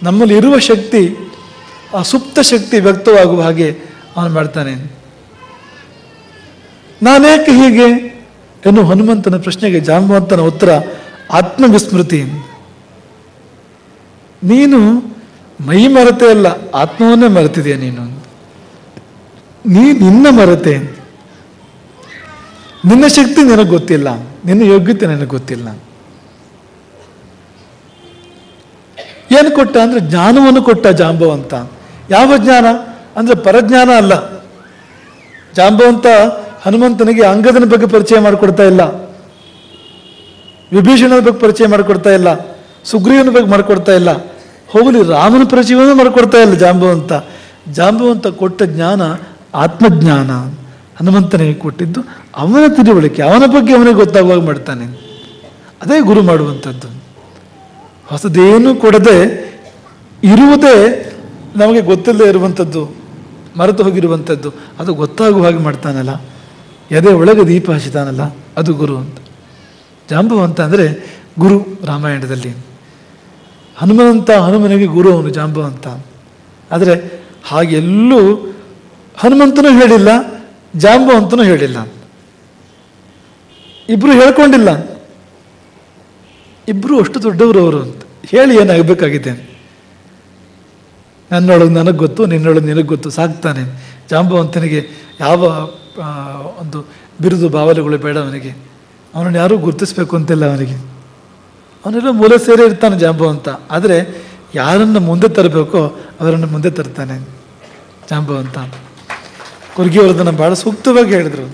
ನಮ್ಮಲ್ಲಿ ಇರುವ ಶಕ್ತಿ, ಆ ಸುಪ್ತ ಶಕ್ತಿ ವ್ಯಕ್ತವಾಗುವ ಹಾಗೆ ಅವನು ಮಾಡ್ತಾನೆ. ನಾನೇಕೆ ಹೀಗೆ ಎನ್ನು ಹನುಮಂತನ ಪ್ರಶ್ನೆಗೆ ಜಾಂಬವಂತನ ಉತ್ತರ ಆತ್ಮವಿಸ್ಮೃತಿ. ನೀನು ಮೈ ಮರೆತೆ ಅಲ್ಲ, ಆತ್ಮವನ್ನೇ ಮರೆತಿದೆಯಾ ನೀನು. ನಿನ್ನ ಮರೆತೆ. ನಿನ್ನ ಶಕ್ತಿ ನಿನಗೆ ಗೊತ್ತಿಲ್ಲ, ನಿನ್ನ ಯೋಗ್ಯತೆ ನನಗೆ ಗೊತ್ತಿಲ್ಲ. ಏನು ಕೊಟ್ಟ ಅಂದರೆ ಜ್ಞಾನವನ್ನು ಕೊಟ್ಟ ಜಾಂಬವಂತ. ಯಾವ ಜ್ಞಾನ ಅಂದರೆ ಪರಜ್ಞಾನ ಅಲ್ಲ. ಜಾಂಬವಂತ ಹನುಮಂತನಿಗೆ ಅಂಗದನ ಬಗ್ಗೆ ಪರಿಚಯ ಮಾಡಿಕೊಡ್ತಾ ಇಲ್ಲ, ವಿಭೀಷಣನ ಬಗ್ಗೆ ಪರಿಚಯ ಮಾಡಿಕೊಡ್ತಾ ಇಲ್ಲ, ಸುಗ್ರೀವನ ಬಗ್ಗೆ ಮಾಡಿಕೊಡ್ತಾ ಇಲ್ಲ, ಹೋಗಲಿ ರಾಮನ ಪರಿಚಯವನ್ನೂ ಮಾಡಿಕೊಡ್ತಾ ಇಲ್ಲ ಜಾಂಬವಂತ. ಜಾಂಬವಂತ ಕೊಟ್ಟ ಜ್ಞಾನ ಆತ್ಮಜ್ಞಾನ. ಹನುಮಂತನಿಗೆ ಕೊಟ್ಟಿದ್ದು ಅವನ ತಿಳುವಳಿಕೆ, ಅವನ ಬಗ್ಗೆ ಅವನಿಗೆ ಗೊತ್ತಾಗುವಾಗ ಮಾಡ್ತಾನೆ. ಅದೇ ಗುರು ಮಾಡುವಂಥದ್ದು. ಹೊಸದೇನು ಕೊಡದೆ ಇರುವುದೇ ನಮಗೆ ಗೊತ್ತಿಲ್ಲದೆ ಇರುವಂಥದ್ದು, ಮರೆತು ಹೋಗಿರುವಂಥದ್ದು, ಅದು ಗೊತ್ತಾಗುವ ಹಾಗೆ ಮಾಡ್ತಾನಲ್ಲ, ಎದೆ ಒಳಗೆ ದೀಪ ಹಚ್ಚಿತಾನಲ್ಲ, ಅದು ಗುರು ಅಂತ. ಜಾಂಬವಂತ ಅಂದರೆ ಗುರು. ರಾಮಾಯಣದಲ್ಲಿ ಹನುಮನಿಗೆ ಗುರು ಅವನು ಜಾಂಬವಂತ. ಆದರೆ ಹಾಗೆಲ್ಲೂ ಹನುಮಂತನೂ ಹೇಳಿಲ್ಲ, ಜಾಂಬವಂತನೂ ಹೇಳಿಲ್ಲ, ಇಬ್ಬರು ಹೇಳ್ಕೊಂಡಿಲ್ಲ. ಇಬ್ಬರು ಅಷ್ಟು ದೊಡ್ಡವರು ಅವರು ಅಂತ ಹೇಳಿ ಏನಾಗಬೇಕಾಗಿದೆ. ನನ್ನೊಳಗೆ ನನಗೆ ಗೊತ್ತು, ನಿನ್ನೊಳಗೆ ನಿನಗೆ ಗೊತ್ತು, ಸಾಕ್ತಾನೆ. ಜಾಂಬವಂತನಿಗೆ ಯಾವ ಒಂದು ಬಿರುದು ಬಾವಲೆಗಳು ಬೇಡ ಅವನಿಗೆ. ಅವನನ್ನು ಯಾರೂ ಗುರುತಿಸ್ಬೇಕು ಅಂತಿಲ್ಲ ಅವನಿಗೆ. ಅವನೆಲ್ಲ ಮೂಲ ಸೇರಿ ಇರ್ತಾನೆ ಜಾಂಬವಂತ. ಆದರೆ ಯಾರನ್ನು ಮುಂದೆ ತರಬೇಕೋ ಅವರನ್ನು ಮುಂದೆ ತರ್ತಾನೆ ಜಾಂಬವಂತ. ಕುರ್ಗಿವರ್ಧನ ಬಹಳ ಸೂಕ್ತವಾಗಿ ಹೇಳಿದರು.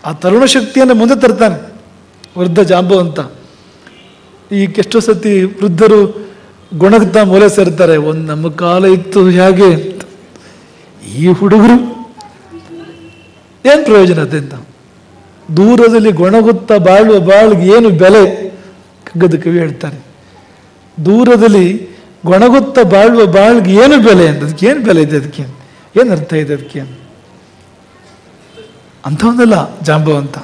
ಆ ತರುಣ ಶಕ್ತಿಯನ್ನು ಮುಂದೆ ತರ್ತಾನೆ ವೃದ್ಧ ಜಾಂಬವಂತ. ಈ ಎಷ್ಟೋ ಸತಿ ವೃದ್ಧರು ಗೊಣಗ್ತಾ ಮೂಲೆ ಸೇರ್ತಾರೆ, ಒಂದು ನಮ್ಮ ಕಾಲ ಇತ್ತು ಹೇಗೆ ಅಂತ. ಈ ಹುಡುಗರು ಏನು ಪ್ರಯೋಜನ ಅದರಿಂದ? ದೂರದಲ್ಲಿ ಗೊಣಗುತ್ತಾ ಬಾಳುವ ಬಾಳಿಗೆ ಏನು ಬೆಲೆ? ಕಗ್ಗದ ಕವಿ ಹೇಳ್ತಾರೆ, ದೂರದಲ್ಲಿ ಗೊಣಗುತ್ತಾ ಬಾಳುವ ಬಾಳಿಗೆ ಏನು ಬೆಲೆ ಅಂತ. ಅದಕ್ಕೆ ಏನು ಬೆಲೆ ಇದೆ? ಅದಕ್ಕೆ ಏನು ಅರ್ಥ ಇದೆ? ಅದಕ್ಕೆ ಅಂಥವನ್ನಲ್ಲ ಜಾಂಬವಂತ.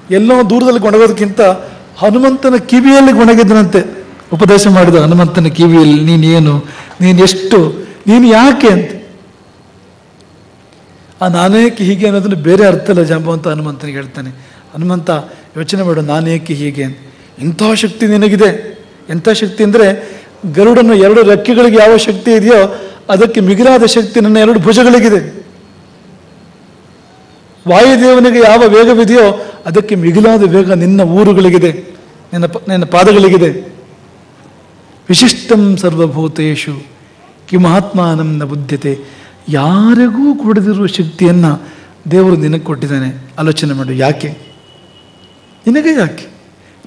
ಎಲ್ಲೋ ದೂರದಲ್ಲಿ ಗೊಣಗೋದಕ್ಕಿಂತ ಹನುಮಂತನ ಕಿವಿಯಲ್ಲಿ ಗೊಣಗಿದ್ದನಂತೆ. ಉಪದೇಶ ಮಾಡಿದ ಹನುಮಂತನ ಕಿವಿಯಲ್ಲಿ, ನೀನೇನು, ನೀನು ಎಷ್ಟು, ನೀನು ಯಾಕೆ ಅಂತ. ಆ ನಾನೇಕೆ ಹೀಗೆ ಅನ್ನೋದನ್ನು ಬೇರೆ ಅರ್ಥ ಇಲ್ಲ ಜಾಂಬವಂತ ಹನುಮಂತನಿಗೆ ಹೇಳ್ತಾನೆ. ಹನುಮಂತ ಯೋಚನೆ ಮಾಡು, ನಾನೇಕೆ ಹೀಗೆ ಅಂತ. ಇಂಥ ಶಕ್ತಿ ನಿನಗಿದೆ. ಎಂಥ ಶಕ್ತಿ ಅಂದರೆ ಗರುಡನ 2 ರೆಕ್ಕೆಗಳಿಗೆ ಯಾವ ಶಕ್ತಿ ಇದೆಯೋ ಅದಕ್ಕೆ ಮಿಗಿಲಾದ ಶಕ್ತಿ ನನ್ನ 2 ಭುಜಗಳಿಗಿದೆ. ವಾಯುದೇವನಿಗೆ ಯಾವ ವೇಗವಿದೆಯೋ ಅದಕ್ಕೆ ಮಿಗಿಲಾದ ವೇಗ ನಿನ್ನ ಊರುಗಳಿಗಿದೆ, ನಿನ್ನ ಪಾದಗಳಿಗಿದೆ. ವಿಶಿಷ್ಟಂ ಸರ್ವಭೂತೇಶು ಕಿಮಾತ್ಮಾನಂ ನ ಬುದ್ಧತೆ. ಯಾರಿಗೂ ಕೊಡದಿರುವ ಶಕ್ತಿಯನ್ನು ದೇವರು ನಿನಗೆ ಕೊಟ್ಟಿದ್ದಾನೆ. ಆಲೋಚನೆ ಮಾಡು, ಯಾಕೆ? ನಿನಗೆ ಯಾಕೆ?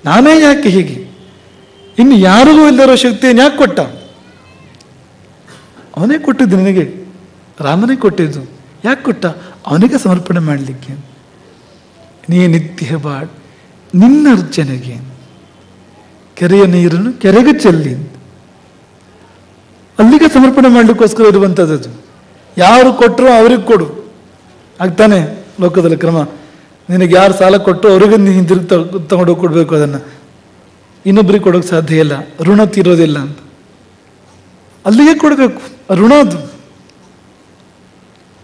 ನಾನೇ ಯಾಕೆ ಹೀಗೆ? ಇನ್ನು ಯಾರಿಗೂ ಇಲ್ಲದಿರೋ ಶಕ್ತಿಯನ್ನು ಯಾಕೆ ಕೊಟ್ಟ? ಅವನೇ ಕೊಟ್ಟಿದ್ದು ನಿನಗೆ, ರಾಮನೇ ಕೊಟ್ಟಿದ್ದು. ಯಾಕೆ ಕೊಟ್ಟ? ಅವನಿಗೆ ಸಮರ್ಪಣೆ ಮಾಡಲಿಕ್ಕೆ. ನೀ ನಿತ್ಯ ಬಾಳ್ ನಿನ್ನ ಅರ್ಚನೆಗೆ, ಕೆರೆಯ ನೀರನ್ನು ಕೆರೆಗೆ ಚೆಲ್ಲಿ ಅಲ್ಲಿಗೆ ಸಮರ್ಪಣೆ ಮಾಡಲಿಕ್ಕೋಸ್ಕರ ಇರುವಂಥದ್ದು. ಯಾರು ಕೊಟ್ಟರು ಅವ್ರಿಗೆ ಕೊಡು, ಆಗ್ತಾನೆ ಲೋಕದಲ್ಲಿ ಕ್ರಮ. ನಿನಗೆ ಯಾರು ಸಾಲ ಕೊಟ್ಟರು ಅವ್ರಿಗೆ ನೀನು ಹಿಂದಿರುಗಿ ತಗೊಂಡೋಗಿ ಕೊಡಬೇಕು. ಅದನ್ನು ಇನ್ನೊಬ್ಬರಿಗೆ ಕೊಡೋಕೆ ಸಾಧ್ಯ ಇಲ್ಲ, ಋಣ ತೀರೋದಿಲ್ಲ ಅಂತ. ಅಲ್ಲಿಗೆ ಕೊಡಬೇಕು, ಋಣ ಅದು.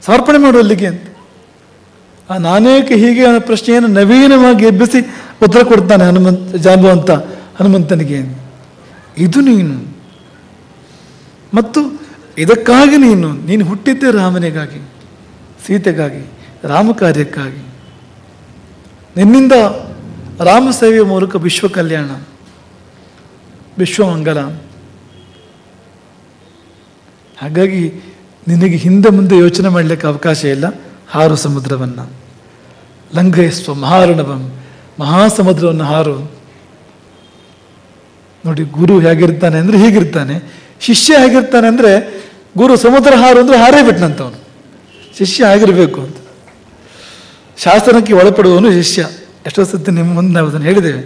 ಸಮರ್ಪಣೆ ಮಾಡು ಅಲ್ಲಿಗೆ ಅಂತ. ಆ ನಾನೇಕೆ ಹೀಗೆ ಅನ್ನೋ ಪ್ರಶ್ನೆಯನ್ನು ನವೀನವಾಗಿ ಎಬ್ಬಿಸಿ ಉತ್ತರ ಕೊಡ್ತಾನೆ ಜಾಂಬವಂತ ಹನುಮಂತನಿಗೆ. ಇದು ನೀನು, ಮತ್ತು ಇದಕ್ಕಾಗಿ ನೀನು ಹುಟ್ಟಿದ್ದೆ ರಾಮನಿಗಾಗಿ, ಸೀತೆಗಾಗಿ, ರಾಮ ಕಾರ್ಯಕ್ಕಾಗಿ. ನಿನ್ನಿಂದ ರಾಮ ಸೇವೆಯ ಮೂಲಕ ವಿಶ್ವ ಕಲ್ಯಾಣ, ವಿಶ್ವಮಂಗಲ. ಹಾಗಾಗಿ ನಿನಗೆ ಹಿಂದೆ ಮುಂದೆ ಯೋಚನೆ ಮಾಡಲಿಕ್ಕೆ ಅವಕಾಶ ಇಲ್ಲ. ಹಾರು ಸಮುದ್ರವನ್ನು, ಲಂಘಯಿಸುವ ಮಹಾರಣವಂ, ಮಹಾಸಮುದ್ರವನ್ನು ಹಾರು. ನೋಡಿ, ಗುರು ಹೇಗಿರ್ತಾನೆ ಅಂದರೆ ಹೀಗಿರ್ತಾನೆ. ಶಿಷ್ಯ ಹೇಗಿರ್ತಾನೆ ಅಂದರೆ, ಗುರು ಸಮುದ್ರ ಹಾರು ಅಂದರೆ ಹಾರೇ ಬಿಟ್ಟನಂತವನು. ಶಿಷ್ಯ ಆಗಿರಬೇಕು ಅಂತ. ಶಾಸನಕ್ಕೆ ಒಳಪಡುವವನು ಶಿಷ್ಯ. ಎಷ್ಟೋ ಸತಿ ನಿಮ್ಮ ಮುಂದೆ ನಾವು ಅದನ್ನು ಹೇಳಿದ್ದೇವೆ.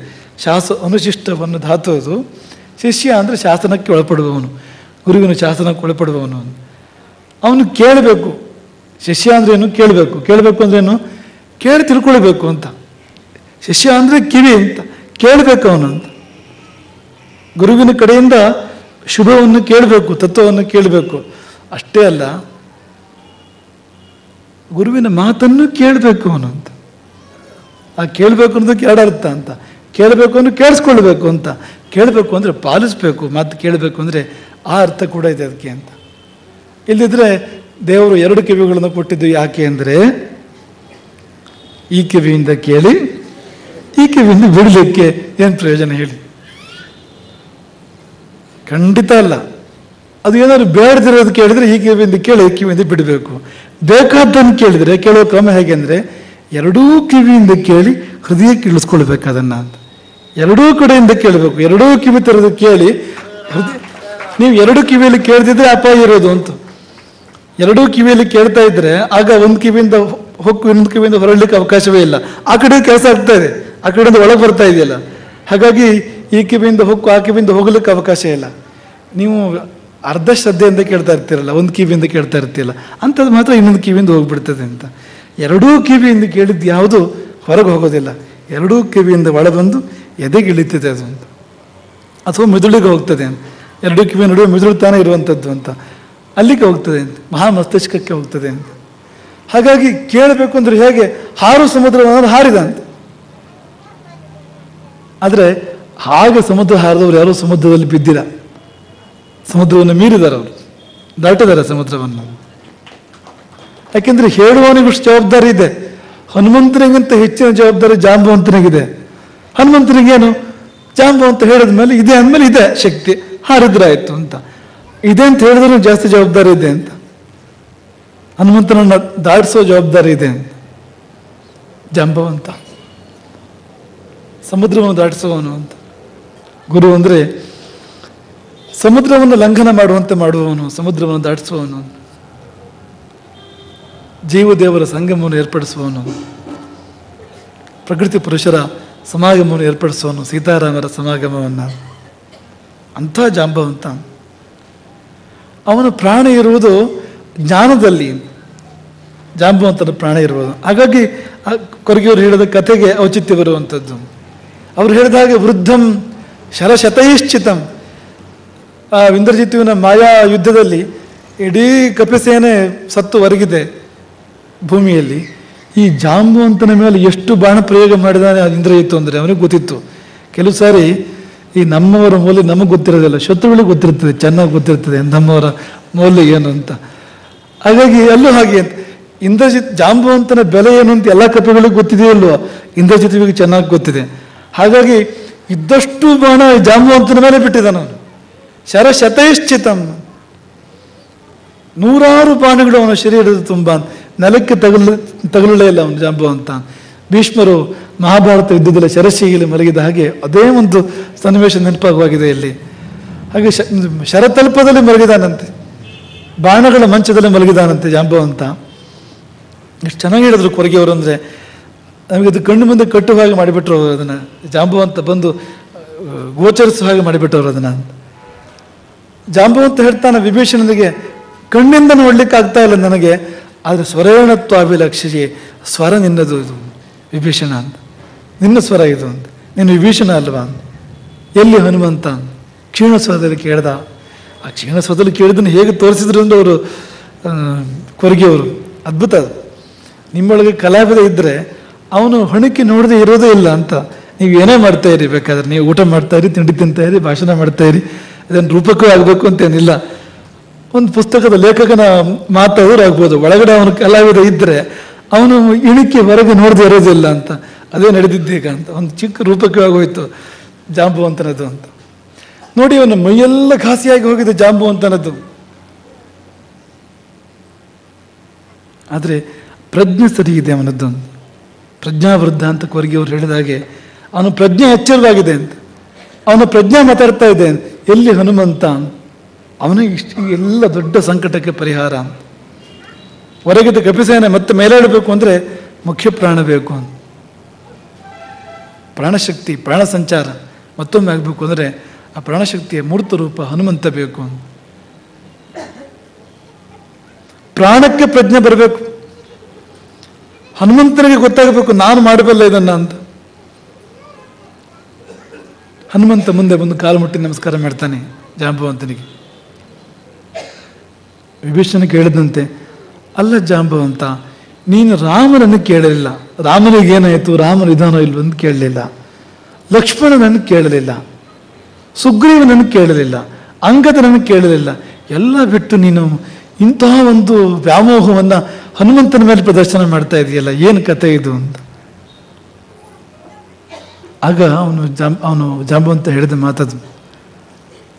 ಅನುಶಿಷ್ಟವನ್ನು ಧಾತು ಅದು. ಶಿಷ್ಯ ಅಂದರೆ ಶಾಸನಕ್ಕೆ ಒಳಪಡುವವನು, ಗುರುವಿನ ಶಾಸನಕ್ಕೆ ಒಳಪಡುವವನು. ಅವನು ಕೇಳಬೇಕು. ಶಿಷ್ಯ ಅಂದ್ರೆ ಏನು? ಕೇಳಬೇಕು. ಕೇಳಬೇಕು ಅಂದ್ರೇನು? ಕೇಳಿ ತಿಳ್ಕೊಳ್ಬೇಕು ಅಂತ. ಶಿಷ್ಯ ಅಂದರೆ ಕಿವಿ ಅಂತ, ಕೇಳಬೇಕು ಅವನು ಅಂತ. ಗುರುವಿನ ಕಡೆಯಿಂದ ಶುಭವನ್ನು ಕೇಳಬೇಕು, ತತ್ವವನ್ನು ಕೇಳಬೇಕು. ಅಷ್ಟೇ ಅಲ್ಲ, ಗುರುವಿನ ಮಾತನ್ನು ಕೇಳಬೇಕು ಅವನು ಅಂತ. ಆ ಕೇಳಬೇಕು ಅನ್ನೋದಕ್ಕೆ 2 ಅರ್ಥ ಅಂತ. ಕೇಳಬೇಕು ಅಂದ್ರೆ ಕೇಳಿಸ್ಕೊಳ್ಬೇಕು ಅಂತ, ಕೇಳಬೇಕು ಅಂದರೆ ಪಾಲಿಸ್ಬೇಕು, ಮಾತು ಕೇಳಬೇಕು ಅಂದರೆ ಆ ಅರ್ಥ ಕೂಡ ಇದೆ ಅದಕ್ಕೆ ಅಂತ. ಇಲ್ಲದಿದ್ದರೆ ದೇವರು 2 ಕಿವಿಗಳನ್ನು ಕೊಟ್ಟಿದ್ದು ಯಾಕೆ ಅಂದರೆ, ಈ ಕಿವಿಯಿಂದ ಕೇಳಿ ಈ ಕಿವಿಯಿಂದ ಬಿಡಲಿಕ್ಕೆ ಏನು ಪ್ರಯೋಜನ ಹೇಳಿ? ಖಂಡಿತ ಅಲ್ಲ. ಅದು ಏನಾದ್ರು ಬೇಡದಿರೋದು ಕೇಳಿದ್ರೆ ಈ ಕಿವಿಯಿಂದ ಕೇಳಿ ಈ ಕಿವಿಯಿಂದ ಬಿಡಬೇಕು. ಬೇಕಾದ್ದನ್ನು ಕೇಳಿದರೆ ಕೇಳೋ ಕ್ರಮ ಹೇಗೆ ಅಂದರೆ ಎರಡೂ ಕಿವಿಯಿಂದ ಕೇಳಿ ಹೃದಯಕ್ಕೆ ಇಳಿಸ್ಕೊಳ್ಬೇಕು ಅದನ್ನು ಅಂತ. ಎರಡೂ ಕಡೆಯಿಂದ ಕೇಳಬೇಕು. ಎರಡೂ ಕಿವಿ ಥರದ್ದು ಕೇಳಿ ಹೃದಯ. ನೀವು ಎರಡು ಕಿವಿಯಲ್ಲಿ ಕೇಳ್ತಿದ್ರೆ ಅಪಾಯ ಇರೋದು ಅಂತ. ಎರಡೂ ಕಿವಿಯಲ್ಲಿ ಕೇಳ್ತಾ ಇದ್ರೆ ಆಗ ಒಂದು ಕಿವಿಯಿಂದ ಹೊಕ್ಕು ಇನ್ನೊಂದು ಕಿವಿಯಿಂದ ಹೊರಡಲಿಕ್ಕೆ ಅವಕಾಶವೇ ಇಲ್ಲ. ಆ ಕಡೆ ಕೆಲಸ ಆಗ್ತಾ ಇದೆ, ಆ ಕಡೆಯಿಂದ ಒಳಗೆ ಬರ್ತಾ ಇದೆಯಲ್ಲ. ಹಾಗಾಗಿ ಈ ಕಿವಿಯಿಂದ ಹೊಕ್ಕು ಆ ಕಿವಿಯಿಂದ ಹೋಗ್ಲಿಕ್ಕೆ ಅವಕಾಶ ಇಲ್ಲ. ನೀವು ಅರ್ಧ ಶ್ರದ್ಧೆಯಿಂದ ಕೇಳ್ತಾ ಇರ್ತೀರಲ್ಲ, ಒಂದು ಕಿವಿಯಿಂದ ಕೇಳ್ತಾ ಇರ್ತೀರಲ್ಲ, ಅಂಥದ್ದು ಮಾತ್ರ ಇನ್ನೊಂದು ಕಿವಿಯಿಂದ ಹೋಗ್ಬಿಡ್ತದೆ ಅಂತ. ಎರಡೂ ಕಿವಿಯಿಂದ ಕೇಳಿದ್ದು ಯಾವುದು ಹೊರಗೆ ಹೋಗೋದಿಲ್ಲ. ಎರಡೂ ಕಿವಿಯಿಂದ ಒಳ ಬಂದು ಎದೆಗೆ ಇಳಿತದೆ ಅದು ಅಂತ, ಅಥವಾ ಮೆದುಳಿಗೆ ಹೋಗ್ತದೆ ಅಂತ. ಎರಡೂ ಕಿವಿ ನಡುವೆ ಮೆದುಳು ತಾನೇ ಇರುವಂಥದ್ದು ಅಂತ, ಅಲ್ಲಿಗೆ ಹೋಗ್ತದೆ ಅಂತ, ಮಹಾ ಮಸ್ತಿಷ್ಕಕ್ಕೆ ಹೋಗ್ತದೆ ಅಂತ. ಹಾಗಾಗಿ ಕೇಳಬೇಕು ಅಂದರೆ ಹೇಗೆ ಹಾರು ಸಮುದ್ರವನ್ನು ಹಾರಿದ ಅಂತ. ಆದರೆ ಹಾಗೆ ಸಮುದ್ರ ಹಾರಿದವರು ಯಾರೂ ಸಮುದ್ರದಲ್ಲಿ ಬಿದ್ದಿಲ್ಲ. ಸಮುದ್ರವನ್ನು ಮೀರಿದ್ದಾರೆ, ಅವರು ದಾಟಿದ್ದಾರೆ ಸಮುದ್ರವನ್ನು. ಯಾಕೆಂದ್ರೆ ಹೇಳುವವನಿಗೂ ಜವಾಬ್ದಾರಿ ಇದೆ. ಹನುಮಂತನಿಗಿಂತ ಹೆಚ್ಚಿನ ಜವಾಬ್ದಾರಿ ಜಾಂಬವಂತನಿಗಿದೆ. ಹನುಮಂತನಿಗೇನು, ಜಾಂಬವಂತ ಹೇಳಿದ ಮೇಲೆ ಇದೆ ಅಂದಮೇಲೆ ಇದೆ ಶಕ್ತಿ, ಹಾರಿದ್ರಾಯ್ತು ಅಂತ. ಇದೆ ಅಂತ ಹೇಳಿದ್ರು ಜಾಸ್ತಿ ಜವಾಬ್ದಾರಿ ಇದೆ ಅಂತ. ಹನುಮಂತನನ್ನು ದಾಟಿಸೋ ಜವಾಬ್ದಾರಿ ಇದೆ ಅಂತ. ಜಾಂಬವಂತ ಸಮುದ್ರವನ್ನು ದಾಟಿಸುವವನು ಅಂತ. ಗುರು ಅಂದರೆ ಸಮುದ್ರವನ್ನು ಲಂಘನ ಮಾಡುವಂತೆ ಮಾಡುವವನು, ಸಮುದ್ರವನ್ನು ದಾಟಿಸುವವನು, ಜೀವದೇವರ ಸಂಗಮವನ್ನು ಏರ್ಪಡಿಸುವವನು, ಪ್ರಕೃತಿ ಪುರುಷರ ಸಮಾಗಮವನ್ನು ಏರ್ಪಡಿಸುವವನು, ಸೀತಾರಾಮರ ಸಮಾಗಮವನ್ನು. ಅಂಥ ಜಾಂಬವಂತ. ಅವನ ಪ್ರಾಣ ಇರುವುದು ಜ್ಞಾನದಲ್ಲಿ, ಜಾಂಬವಂತನ ಪ್ರಾಣ ಇರುವುದು. ಹಾಗಾಗಿ ಕೊರಗಿಯವರು ಹೇಳಿದ ಕಥೆಗೆ ಔಚಿತ್ಯ ಬರುವಂಥದ್ದು. ಅವರು ಹೇಳಿದ ಹಾಗೆ ವೃದ್ಧಂ ಶರಶತೈಶ್ಚಿತಂ. ಆ ಇಂದ್ರಜಿತುವಿನ ಮಾಯಾ ಯುದ್ಧದಲ್ಲಿ ಇಡೀ ಕಪಿಸೇನೆ ಸತ್ತು ಹೊರಗಿದೆ ಭೂಮಿಯಲ್ಲಿ. ಈ ಜಾಂಬವಂತನ ಮೇಲೆ ಎಷ್ಟು ಬಾಣ ಪ್ರಯೋಗ ಮಾಡಿದಾನೆ ಇಂದ್ರಜಿತ್ತು ಅಂದರೆ ಅವನಿಗೆ ಗೊತ್ತಿತ್ತು. ಕೆಲವು ಸಾರಿ ಈ ನಮ್ಮವರ ಮೌಲ್ಯ ನಮಗೆ ಗೊತ್ತಿರೋದಿಲ್ಲ, ಶತ್ರುಗಳಿಗೆ ಗೊತ್ತಿರ್ತದೆ, ಚೆನ್ನಾಗಿ ಗೊತ್ತಿರ್ತದೆ ನಮ್ಮವರ ಮೌಲ್ಯ ಏನು ಅಂತ. ಹಾಗಾಗಿ ಅಲ್ಲೂ ಹಾಗೆ ಜಾಂಬವಂತನ ಬೆಲೆ ಏನು ಅಂತ ಎಲ್ಲ ಕಪಿಗಳಿಗೆ ಗೊತ್ತಿದೆಯಲ್ವ, ಇಂದ್ರಜಿತುವಿಗೆ ಚೆನ್ನಾಗಿ ಗೊತ್ತಿದೆ. ಹಾಗಾಗಿ ಇದ್ದಷ್ಟು ಬಾಣ ಜಾಂಬವಂತನ ಮೇಲೆ ಬಿಟ್ಟಿದ್ದಾನೆ ಅವನು. ಶರಶತೈಶ್ಚಿತಂ, ನೂರಾರು ಬಾಣಗಳು ಅವನ ಶರೀರದ ತುಂಬ, ನೆಲಕ್ಕೆ ತಗಲೇ ಇಲ್ಲ ಅವನು ಜಾಂಬವಂತ. ಭೀಷ್ಮರು ಮಹಾಭಾರತ ಯುದ್ಧದಲ್ಲಿ ಶರಶಿಯಲ್ಲಿ ಮಲಗಿದ ಹಾಗೆ ಅದೇ ಒಂದು ಸನ್ನಿವೇಶ ನೆನಪಾಗುವಾಗಿದೆ ಇಲ್ಲಿ. ಹಾಗೆ ಶರತಲ್ಪದಲ್ಲಿ ಮಲಗಿದಾನಂತೆ, ಬಾಣಗಳ ಮಂಚದಲ್ಲಿ ಮಲಗಿದಾನಂತೆ ಜಾಂಬವಂತ. ಎಷ್ಟು ಚೆನ್ನಾಗಿ ಹೇಳಿದ್ರು ಕೊರಗಿಯವರು ಅಂದರೆ, ನಮಗಿದು ಕಣ್ಣು ಮುಂದೆ ಕಟ್ಟುವ ಹಾಗೆ ಮಾಡಿಬಿಟ್ರು ಅದನ್ನು. ಜಾಂಬವಂತ ಬಂದು ಗೋಚರಿಸುವ ಹಾಗೆ ಮಾಡಿಬಿಟ್ಟವರು ಅದನ್ನು. ಜಾಂಬವಂತ ಹೇಳ್ತಾನೆ ವಿಭೀಷಣನಿಗೆ, ಕಣ್ಣಿಂದ ನೋಡ್ಲಿಕ್ಕೆ ಆಗ್ತಾ ಇಲ್ಲ ನನಗೆ, ಆದರೆ ಸ್ವರೇಣತ್ವಾಭಿಲಕ್ಷಿಸಿ, ಸ್ವರ ನಿನ್ನದು ಇದು ವಿಭೀಷಣ ಅಂತ, ನಿನ್ನ ಸ್ವರ ಇದು ಅಂತ, ನೀನು ವಿಭೀಷಣ ಅಲ್ವಾ ಅಂತ. ಎಲ್ಲಿ ಹನುಮಂತ? ಕ್ಷೀಣಸ್ವರದಲ್ಲಿ ಕೇಳ್ದ. ಆ ಕ್ಷೀಣಸ್ವರದಲ್ಲಿ ಕೇಳಿದ್ದನ್ನು ಹೇಗೆ ತೋರಿಸಿದ್ರು ಅಂದ್ರೆ ಅವರು ಕೊರಗಿಯವರು, ಅದ್ಭುತ ಅದು. ನಿಮ್ಮೊಳಗೆ ಕಲಾವಿದ ಇದ್ದರೆ ಅವನು ಹೊಣಕ್ಕೆ ನೋಡದೆ ಇರೋದೇ ಇಲ್ಲ ಅಂತ. ನೀವು ಏನೇ ಮಾಡ್ತಾ ಇರಿ, ಬೇಕಾದ್ರೆ ನೀವು ಊಟ ಮಾಡ್ತಾ ಇರಿ, ತಿಂಡಿ ತಿಂತಾ ಇರಿ, ಭಾಷಣ ಮಾಡ್ತಾ ಇರಿ, ಅದನ್ನು ರೂಪಕ್ಕೂ ಆಗಬೇಕು ಅಂತೇನಿಲ್ಲ. ಒಂದು ಪುಸ್ತಕದ ಲೇಖಕನ ಮಾತಾದರೂ ಆಗ್ಬೋದು, ಒಳಗಡೆ ಅವನು ಕಲಾವಿದ ಇದ್ದರೆ ಅವನು ಇಣಿಕೆ ಹೊರಗೆ ನೋಡದೆ ಇರೋದಿಲ್ಲ ಅಂತ. ಅದೇ ನಡೆದಿದ್ದೀಗ ಅಂತ ಒಂದು ಚಿಕ್ಕ ರೂಪಕ್ಕೆ ಆಗೋಯ್ತು ಜಾಂಬವಂತನದ್ದು ಅಂತ. ನೋಡಿ, ಅವನ ಮೈಯೆಲ್ಲ ಘಾಸಿಯಾಗಿ ಹೋಗಿದೆ ಜಾಂಬವಂತನದ್ದು. ಆದರೆ ಪ್ರಜ್ಞೆ ಸರಿ ಇದೆ ಅವನದ್ದು, ಪ್ರಜ್ಞಾವೃದ್ಧ ಅಂತ ಕೊರಗಿಯವರು ಹೇಳಿದ ಹಾಗೆ ಅವನ ಪ್ರಜ್ಞೆ ಎಚ್ಚರವಾಗಿದೆ ಅಂತ. ಅವನ ಪ್ರಜ್ಞೆ ಮಾತಾಡ್ತಾ ಇದೆ. ಎಲ್ಲಿ ಹನುಮಂತ? ಅವನಿಗೆ ಇಷ್ಟು ಎಲ್ಲ ದೊಡ್ಡ ಸಂಕಟಕ್ಕೆ ಪರಿಹಾರ. ಹೊರಗಿದ್ದ ಕಪಿಸೇನೆ ಮತ್ತೆ ಮೇಲಾಡಬೇಕು ಅಂದರೆ ಮುಖ್ಯ ಪ್ರಾಣ ಬೇಕು ಅಂತ. ಪ್ರಾಣಶಕ್ತಿ, ಪ್ರಾಣ ಸಂಚಾರ ಮತ್ತೊಮ್ಮೆ ಆಗಬೇಕು ಅಂದರೆ ಆ ಪ್ರಾಣಶಕ್ತಿಯ ಮೂರ್ತ ರೂಪ ಹನುಮಂತ ಬೇಕು ಅಂತ. ಪ್ರಾಣಕ್ಕೆ ಪ್ರಜ್ಞೆ ಬರಬೇಕು. ಹನುಮಂತನಿಗೆ ಗೊತ್ತಾಗಬೇಕು ನಾನು ಮಾಡಬಲ್ಲ ಇದನ್ನ ಅಂತ. ಹನುಮಂತ ಮುಂದೆ ಬಂದು ಕಾಲು ಮುಟ್ಟಿ ನಮಸ್ಕಾರ ಮಾಡ್ತಾನೆ ಜಾಂಬವಂತನಿಗೆ. ವಿಭೀಷಣ ಕೇಳಿದಂತೆ, ಅಲ್ಲ ಜಾಂಬವಂತ, ನೀನು ರಾಮನನ್ನು ಕೇಳಲಿಲ್ಲ, ರಾಮನಿಗೆ ಏನಾಯಿತು, ರಾಮನ ಇದಾನೋ ಇಲ್ವಂತ ಕೇಳಲಿಲ್ಲ, ಲಕ್ಷ್ಮಣನನ್ನು ಕೇಳಲಿಲ್ಲ, ಸುಗ್ರೀವನನ್ನು ಕೇಳಲಿಲ್ಲ, ಅಂಗದನನ್ನು ಕೇಳಲಿಲ್ಲ, ಎಲ್ಲ ಬಿಟ್ಟು ನೀನು ಇಂತಹ ಒಂದು ವ್ಯಾಮೋಹವನ್ನು ಹನುಮಂತನ ಮೇಲೆ ಪ್ರದರ್ಶನ ಮಾಡ್ತಾ ಇದೆಯಲ್ಲ, ಏನು ಕತೆ ಇದು ಅಂತ. ಆಗ ಅವನು ಜಾಂಬವಂತ ಹೇಳಿದ ಮಾತದು,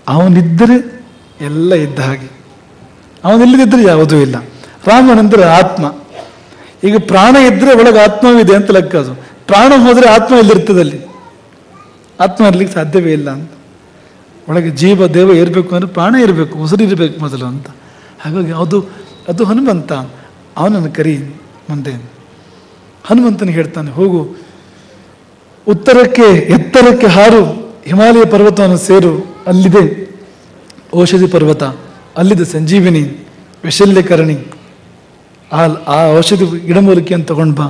ಅವನಿದ್ದರೆ ಎಲ್ಲ ಇದ್ದ ಹಾಗೆ, ಅವನಿಲ್ಲದಿದ್ದರೆ ಯಾವುದೂ ಇಲ್ಲ. ರಾಮನಂದ್ರೆ ಆತ್ಮ. ಈಗ ಪ್ರಾಣ ಇದ್ದರೆ ಒಳಗೆ ಆತ್ಮವಿದೆ ಅಂತ ಲೆಕ್ಕ. ಅದು ಪ್ರಾಣ ಹೋದರೆ ಆತ್ಮ ಎಲ್ಲಿರ್ತದಲ್ಲಿ? ಆತ್ಮ ಇರ್ಲಿಕ್ಕೆ ಸಾಧ್ಯವೇ ಇಲ್ಲ ಅಂತ. ಒಳಗೆ ಜೀವ ದೇವ ಇರಬೇಕು ಅಂದರೆ ಪ್ರಾಣ ಇರಬೇಕು, ಉಸಿರು ಇರಬೇಕು ಮೊದಲು ಅಂತ. ಹಾಗಾಗಿ ಅದು ಹನುಮಂತ. ಅವನನ್ನು ಕರಿ ಮುಂದೆ. ಹನುಮಂತನಿಗೆ ಹೇಳ್ತಾನೆ, ಹೋಗು, ಎತ್ತರಕ್ಕೆ ಹಾರು, ಹಿಮಾಲಯ ಪರ್ವತವನ್ನು ಸೇರು, ಅಲ್ಲಿದೆ ಔಷಧಿ ಪರ್ವತ, ಅಲ್ಲಿದೆ ಸಂಜೀವಿನಿ, ವಿಶಲ್ಯಕರಣಿ, ಆ ಔಷಧಿ ಗಿಡಮೂಲಿಕೆಯನ್ನು ತಗೊಂಡು ಬಾ,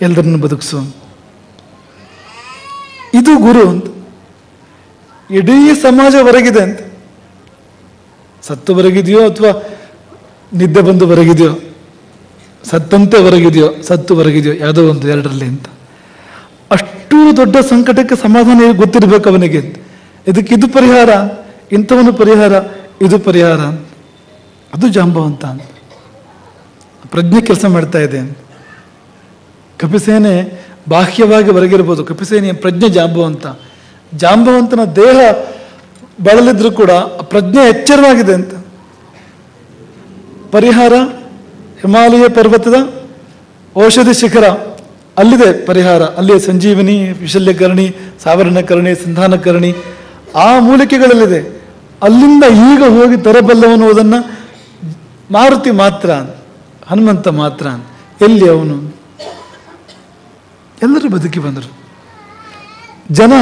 ಎಲ್ಲರನ್ನು ಬದುಕಿಸು. ಇದು ಗುರು ಅಂತ. ಇಡೀ ಸಮಾಜ ಹೊರಗಿದೆ ಅಂತ. ಸತ್ತು ಹೊರಗಿದೆಯೋ ಅಥವಾ ನಿದ್ದೆ ಬಂದು ಹೊರಗಿದೆಯೋ, ಸತ್ತಂತೆ ಹೊರಗಿದೆಯೋ ಸತ್ತು ಹೊರಗಿದೆಯೋ, ಯಾವುದೋ ಒಂದು ಎರಡರಲ್ಲಿ ಅಂತ. ಅಷ್ಟು ದೊಡ್ಡ ಸಂಕಟಕ್ಕೆ ಸಮಾಧಾನ ಗೊತ್ತಿರಬೇಕು ಅವನಿಗೆ. ಇದು ಪರಿಹಾರ, ಇಂಥವನು ಪರಿಹಾರ, ಇದು ಪರಿಹಾರ. ಅದು ಜಾಂಬವಂತ ಅಂತ. ಪ್ರಜ್ಞೆ ಕೆಲಸ ಮಾಡ್ತಾ ಇದೆ. ಕಪಿಸೇನೆ ಬಾಹ್ಯವಾಗಿ ಹೊರಗಿರ್ಬೋದು, ಕಪಿಸೇನೆಯ ಪ್ರಜ್ಞೆ ಜಾಂಬವಂತ. ಜಾಂಬವಂತನ ದೇಹ ಬಳಲಿದ್ರು ಕೂಡ ಪ್ರಜ್ಞೆ ಎಚ್ಚರವಾಗಿದೆ ಅಂತ. ಪರಿಹಾರ ಹಿಮಾಲಯ ಪರ್ವತದ ಔಷಧಿ ಶಿಖರ, ಅಲ್ಲಿದೆ ಪರಿಹಾರ, ಅಲ್ಲಿಯೇ ಸಂಜೀವಿನಿ, ವಿಶಲ್ಯಕರಣಿ, ಸಾವರ್ಣಕರಣಿ, ಸಂಧಾನಕರಣಿ, ಆ ಮೂಲಿಕೆಗಳಲ್ಲಿದೆ. ಅಲ್ಲಿಂದ ಈಗ ಹೋಗಿ ತರಬಲ್ಲವನ್ನುವುದನ್ನು ಮಾರುತಿ ಮಾತ್ರ, ಹನುಮಂತ ಮಾತ್ರ. ಎಲ್ಲಿ ಅವನು? ಎಲ್ಲರೂ ಬದುಕಿ ಬಂದರು. ಜನ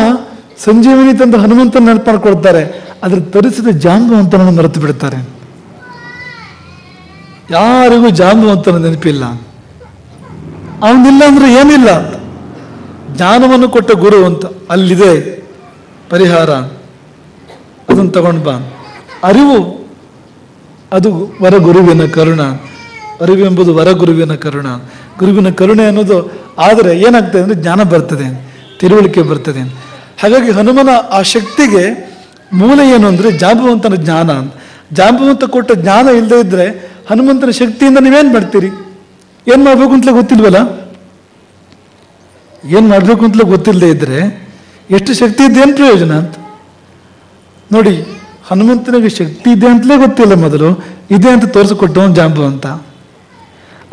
ಸಂಜೀವಿನಿ ತಂದು ಹನುಮಂತನ ನೆನಪು ಮಾಡ್ಕೊಳ್ತಾರೆ, ಅದ್ರ ತರಿಸಿದ ಜಾಂಬವಂತನನ್ನು ಮರೆತು ಬಿಡ್ತಾರೆ. ಯಾರಿಗೂ ಜಾಂಬವಂತನ ನೆನಪಿಲ್ಲ. ಅವನಿಲ್ಲ ಅಂದ್ರೆ ಏನಿಲ್ಲ ಅಂತ. ಜ್ಞಾನವನ್ನು ಕೊಟ್ಟ ಗುರು ಅಂತ, ಅಲ್ಲಿದೆ ಪರಿಹಾರ, ಅದನ್ನು ತಗೊಂಡು ಬಾ. ಅರಿವು ಅದು ವರಗುರುವಿನ ಕರುಣ. ಅರಿವೆಂಬುದು ವರಗುರುವಿನ ಕರುಣ. ಗುರುವಿನ ಕರುಣೆ ಅನ್ನೋದು ಆದರೆ ಏನಾಗ್ತದೆ ಅಂದರೆ ಜ್ಞಾನ ಬರ್ತದೆ, ತಿಳುವಳಿಕೆ ಬರ್ತದೆ. ಹಾಗಾಗಿ ಹನುಮನ ಆ ಶಕ್ತಿಗೆ ಮೂಲ ಏನು ಅಂದರೆ ಜಾಂಬವಂತನ ಜ್ಞಾನ. ಜಾಂಬವಂತ ಕೊಟ್ಟ ಜ್ಞಾನ ಇಲ್ಲದೆ ಇದ್ದರೆ ಹನುಮಂತನ ಶಕ್ತಿಯಿಂದ ನೀವೇನು ಮಾಡ್ತೀರಿ? ಏನು ಮಾಡಬೇಕು ಅಂತಲೇ ಗೊತ್ತಿಲ್ವಲ್ಲ. ಏನು ಮಾಡಬೇಕು ಅಂತಲೇ ಗೊತ್ತಿಲ್ಲದೆ ಇದ್ದರೆ ಎಷ್ಟು ಶಕ್ತಿ ಇದ್ದೇನು ಪ್ರಯೋಜನ ಅಂತ ನೋಡಿ. ಹನುಮಂತನಿಗೆ ಶಕ್ತಿ ಇದೆ ಅಂತಲೇ ಗೊತ್ತಿಲ್ಲ, ಮೊದಲು ಇದೆ ಅಂತ ತೋರಿಸಿಕೊಟ್ಟವನು ಜಾಂಬವಂತ.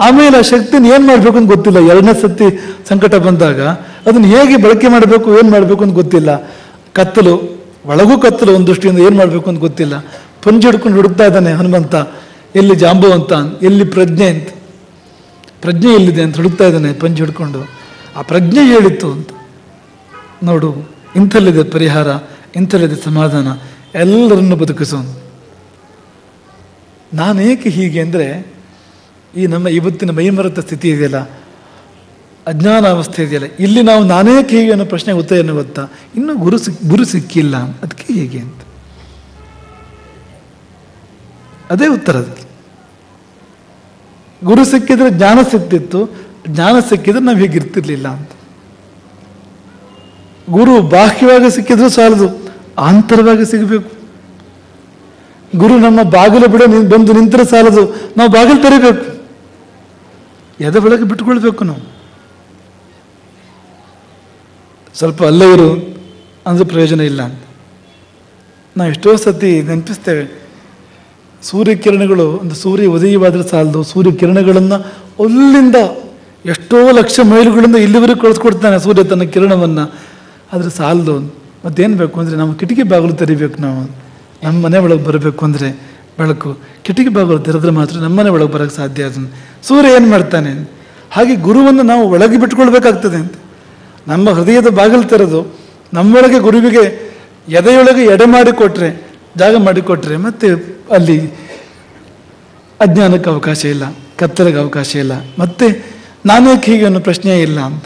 ಆಮೇಲೆ ಆ ಶಕ್ತಿನ ಏನು ಮಾಡಬೇಕು ಅಂತ ಗೊತ್ತಿಲ್ಲ. ಎರಡನೇ ಸತಿ ಸಂಕಟ ಬಂದಾಗ ಅದನ್ನು ಹೇಗೆ ಬಳಕೆ ಮಾಡಬೇಕು, ಏನು ಮಾಡಬೇಕು ಅಂತ ಗೊತ್ತಿಲ್ಲ. ಕತ್ತಲು, ಒಳಗೂ ಕತ್ತಲು, ಒಂದು ದೃಷ್ಟಿಯಿಂದ ಏನು ಮಾಡಬೇಕು ಅಂತ ಗೊತ್ತಿಲ್ಲ. ಪಂಜು ಹಿಡ್ಕೊಂಡು ಹುಡುಕ್ತಾ ಇದ್ದಾನೆ ಹನುಮಂತ, ಎಲ್ಲಿ ಜಾಂಬವಂತ, ಎಲ್ಲಿ ಪ್ರಜ್ಞೆ ಅಂತ, ಪ್ರಜ್ಞೆ ಎಲ್ಲಿದೆ ಅಂತ ಹುಡುಕ್ತಾ ಇದ್ದಾನೆ ಪಂಜು ಹಿಡ್ಕೊಂಡು. ಆ ಪ್ರಜ್ಞೆ ಹೇಳಿತ್ತು ಅಂತ ನೋಡು, ಇಂಥಲ್ಲಿದೆ ಪರಿಹಾರ, ಇಂಥಲ್ಲಿದೆ ಸಮಾಧಾನ, ಎಲ್ಲರನ್ನು ಬದುಕಿಸೋನು. ನಾನೇಕೆ ಹೀಗೆ ಅಂದರೆ ಈ ನಮ್ಮ ಇವತ್ತಿನ ಮೈಮರೆತ ಸ್ಥಿತಿ ಇದೆಯಲ್ಲ, ಅಜ್ಞಾನಾವಸ್ಥೆ ಇದೆಯಲ್ಲ, ಇಲ್ಲಿ ನಾವು ನಾನೇಕೆ ಹೀಗೆ ಅನ್ನೋ ಪ್ರಶ್ನೆಗೆ ಉತ್ತರ ಏನು ಗೊತ್ತಾ? ಇನ್ನೂ ಗುರು ಸಿಕ್ಕಿಲ್ಲ, ಅದಕ್ಕೆ ಹೀಗೆ ಅಂತ. ಅದೇ ಉತ್ತರ. ಅದಕ್ಕೆ ಗುರು ಸಿಕ್ಕಿದ್ರೆ ಜ್ಞಾನ ಸಿಕ್ತಿತ್ತು, ಜ್ಞಾನ ಸಿಕ್ಕಿದ್ರೆ ನಾವು ಹೀಗಿರ್ತಿರ್ಲಿಲ್ಲ ಅಂತ. ಗುರು ಬಾಹ್ಯವಾಗಿ ಸಿಕ್ಕಿದ್ರು ಸಾಲದು, ಆಂತರವಾಗಿ ಸಿಗಬೇಕು. ಗುರು ನಮ್ಮ ಬಾಗಿಲು ಬಿಡ ಬಂದು ನಿಂತರೆ ಸಾಲದು, ನಾವು ಬಾಗಿಲು ತೆರಿಬೇಕು, ಎದೆ ಒಳಗೆ ಬಿಟ್ಕೊಳ್ಬೇಕು. ನಾವು ಸ್ವಲ್ಪ ಅಲ್ಲೇ ಇರು ಅಂದ್ರೆ ಪ್ರಯೋಜನ ಇಲ್ಲ ಅಂತ ನಾವು ಎಷ್ಟೋ ಸತಿ ನೆನಪಿಸ್ತೇವೆ. ಸೂರ್ಯಕಿರಣಗಳು, ಒಂದು ಸೂರ್ಯ ಉದಯವಾದರೆ ಸಾಲದು, ಸೂರ್ಯಕಿರಣಗಳನ್ನು ಅಲ್ಲಿಂದ ಎಷ್ಟೋ ಲಕ್ಷ ಮೈಲುಗಳಿಂದ ಇಲ್ಲಿವರೆಗೂ ಕಳಿಸ್ಕೊಡ್ತಾನೆ ಸೂರ್ಯ ತನ್ನ ಕಿರಣವನ್ನು, ಆದರೆ ಸಾಲದು. ಮತ್ತೇನು ಬೇಕು ಅಂದರೆ ನಾವು ಕಿಟಕಿ ಬಾಗಿಲು ತೆರಿಬೇಕು. ನಾವು ನಮ್ಮ ಮನೆ ಒಳಗೆ ಬರಬೇಕು ಅಂದರೆ ಬೆಳಕು, ಕಿಟಕಿ ಬಾಗಿಲು ತೆರೆದ್ರೆ ಮಾತ್ರ ನಮ್ಮ ಮನೆ ಒಳಗೆ ಬರೋಕ್ಕೆ ಸಾಧ್ಯ. ಅದನ್ನು ಸೂರ್ಯ ಏನು ಮಾಡ್ತಾನೆ? ಹಾಗೆ ಗುರುವನ್ನು ನಾವು ಒಳಗೆ ಬಿಟ್ಕೊಳ್ಬೇಕಾಗ್ತದೆ ಅಂತ. ನಮ್ಮ ಹೃದಯದ ಬಾಗಿಲು ತೆರೆದು ನಮ್ಮೊಳಗೆ ಗುರುವಿಗೆ ಎದೆಯೊಳಗೆ ಎಡೆ ಮಾಡಿಕೊಟ್ರೆ, ಜಾಗ ಮಾಡಿಕೊಟ್ರೆ, ಮತ್ತೆ ಅಲ್ಲಿ ಅಜ್ಞಾನಕ್ಕೆ ಅವಕಾಶ ಇಲ್ಲ, ಕತ್ತಲೆಗೆ ಅವಕಾಶ ಇಲ್ಲ, ಮತ್ತೆ ನಾನೇಕೆ ಹೀಗೆ ಅನ್ನೋ ಪ್ರಶ್ನೆ ಇಲ್ಲ ಅಂತ.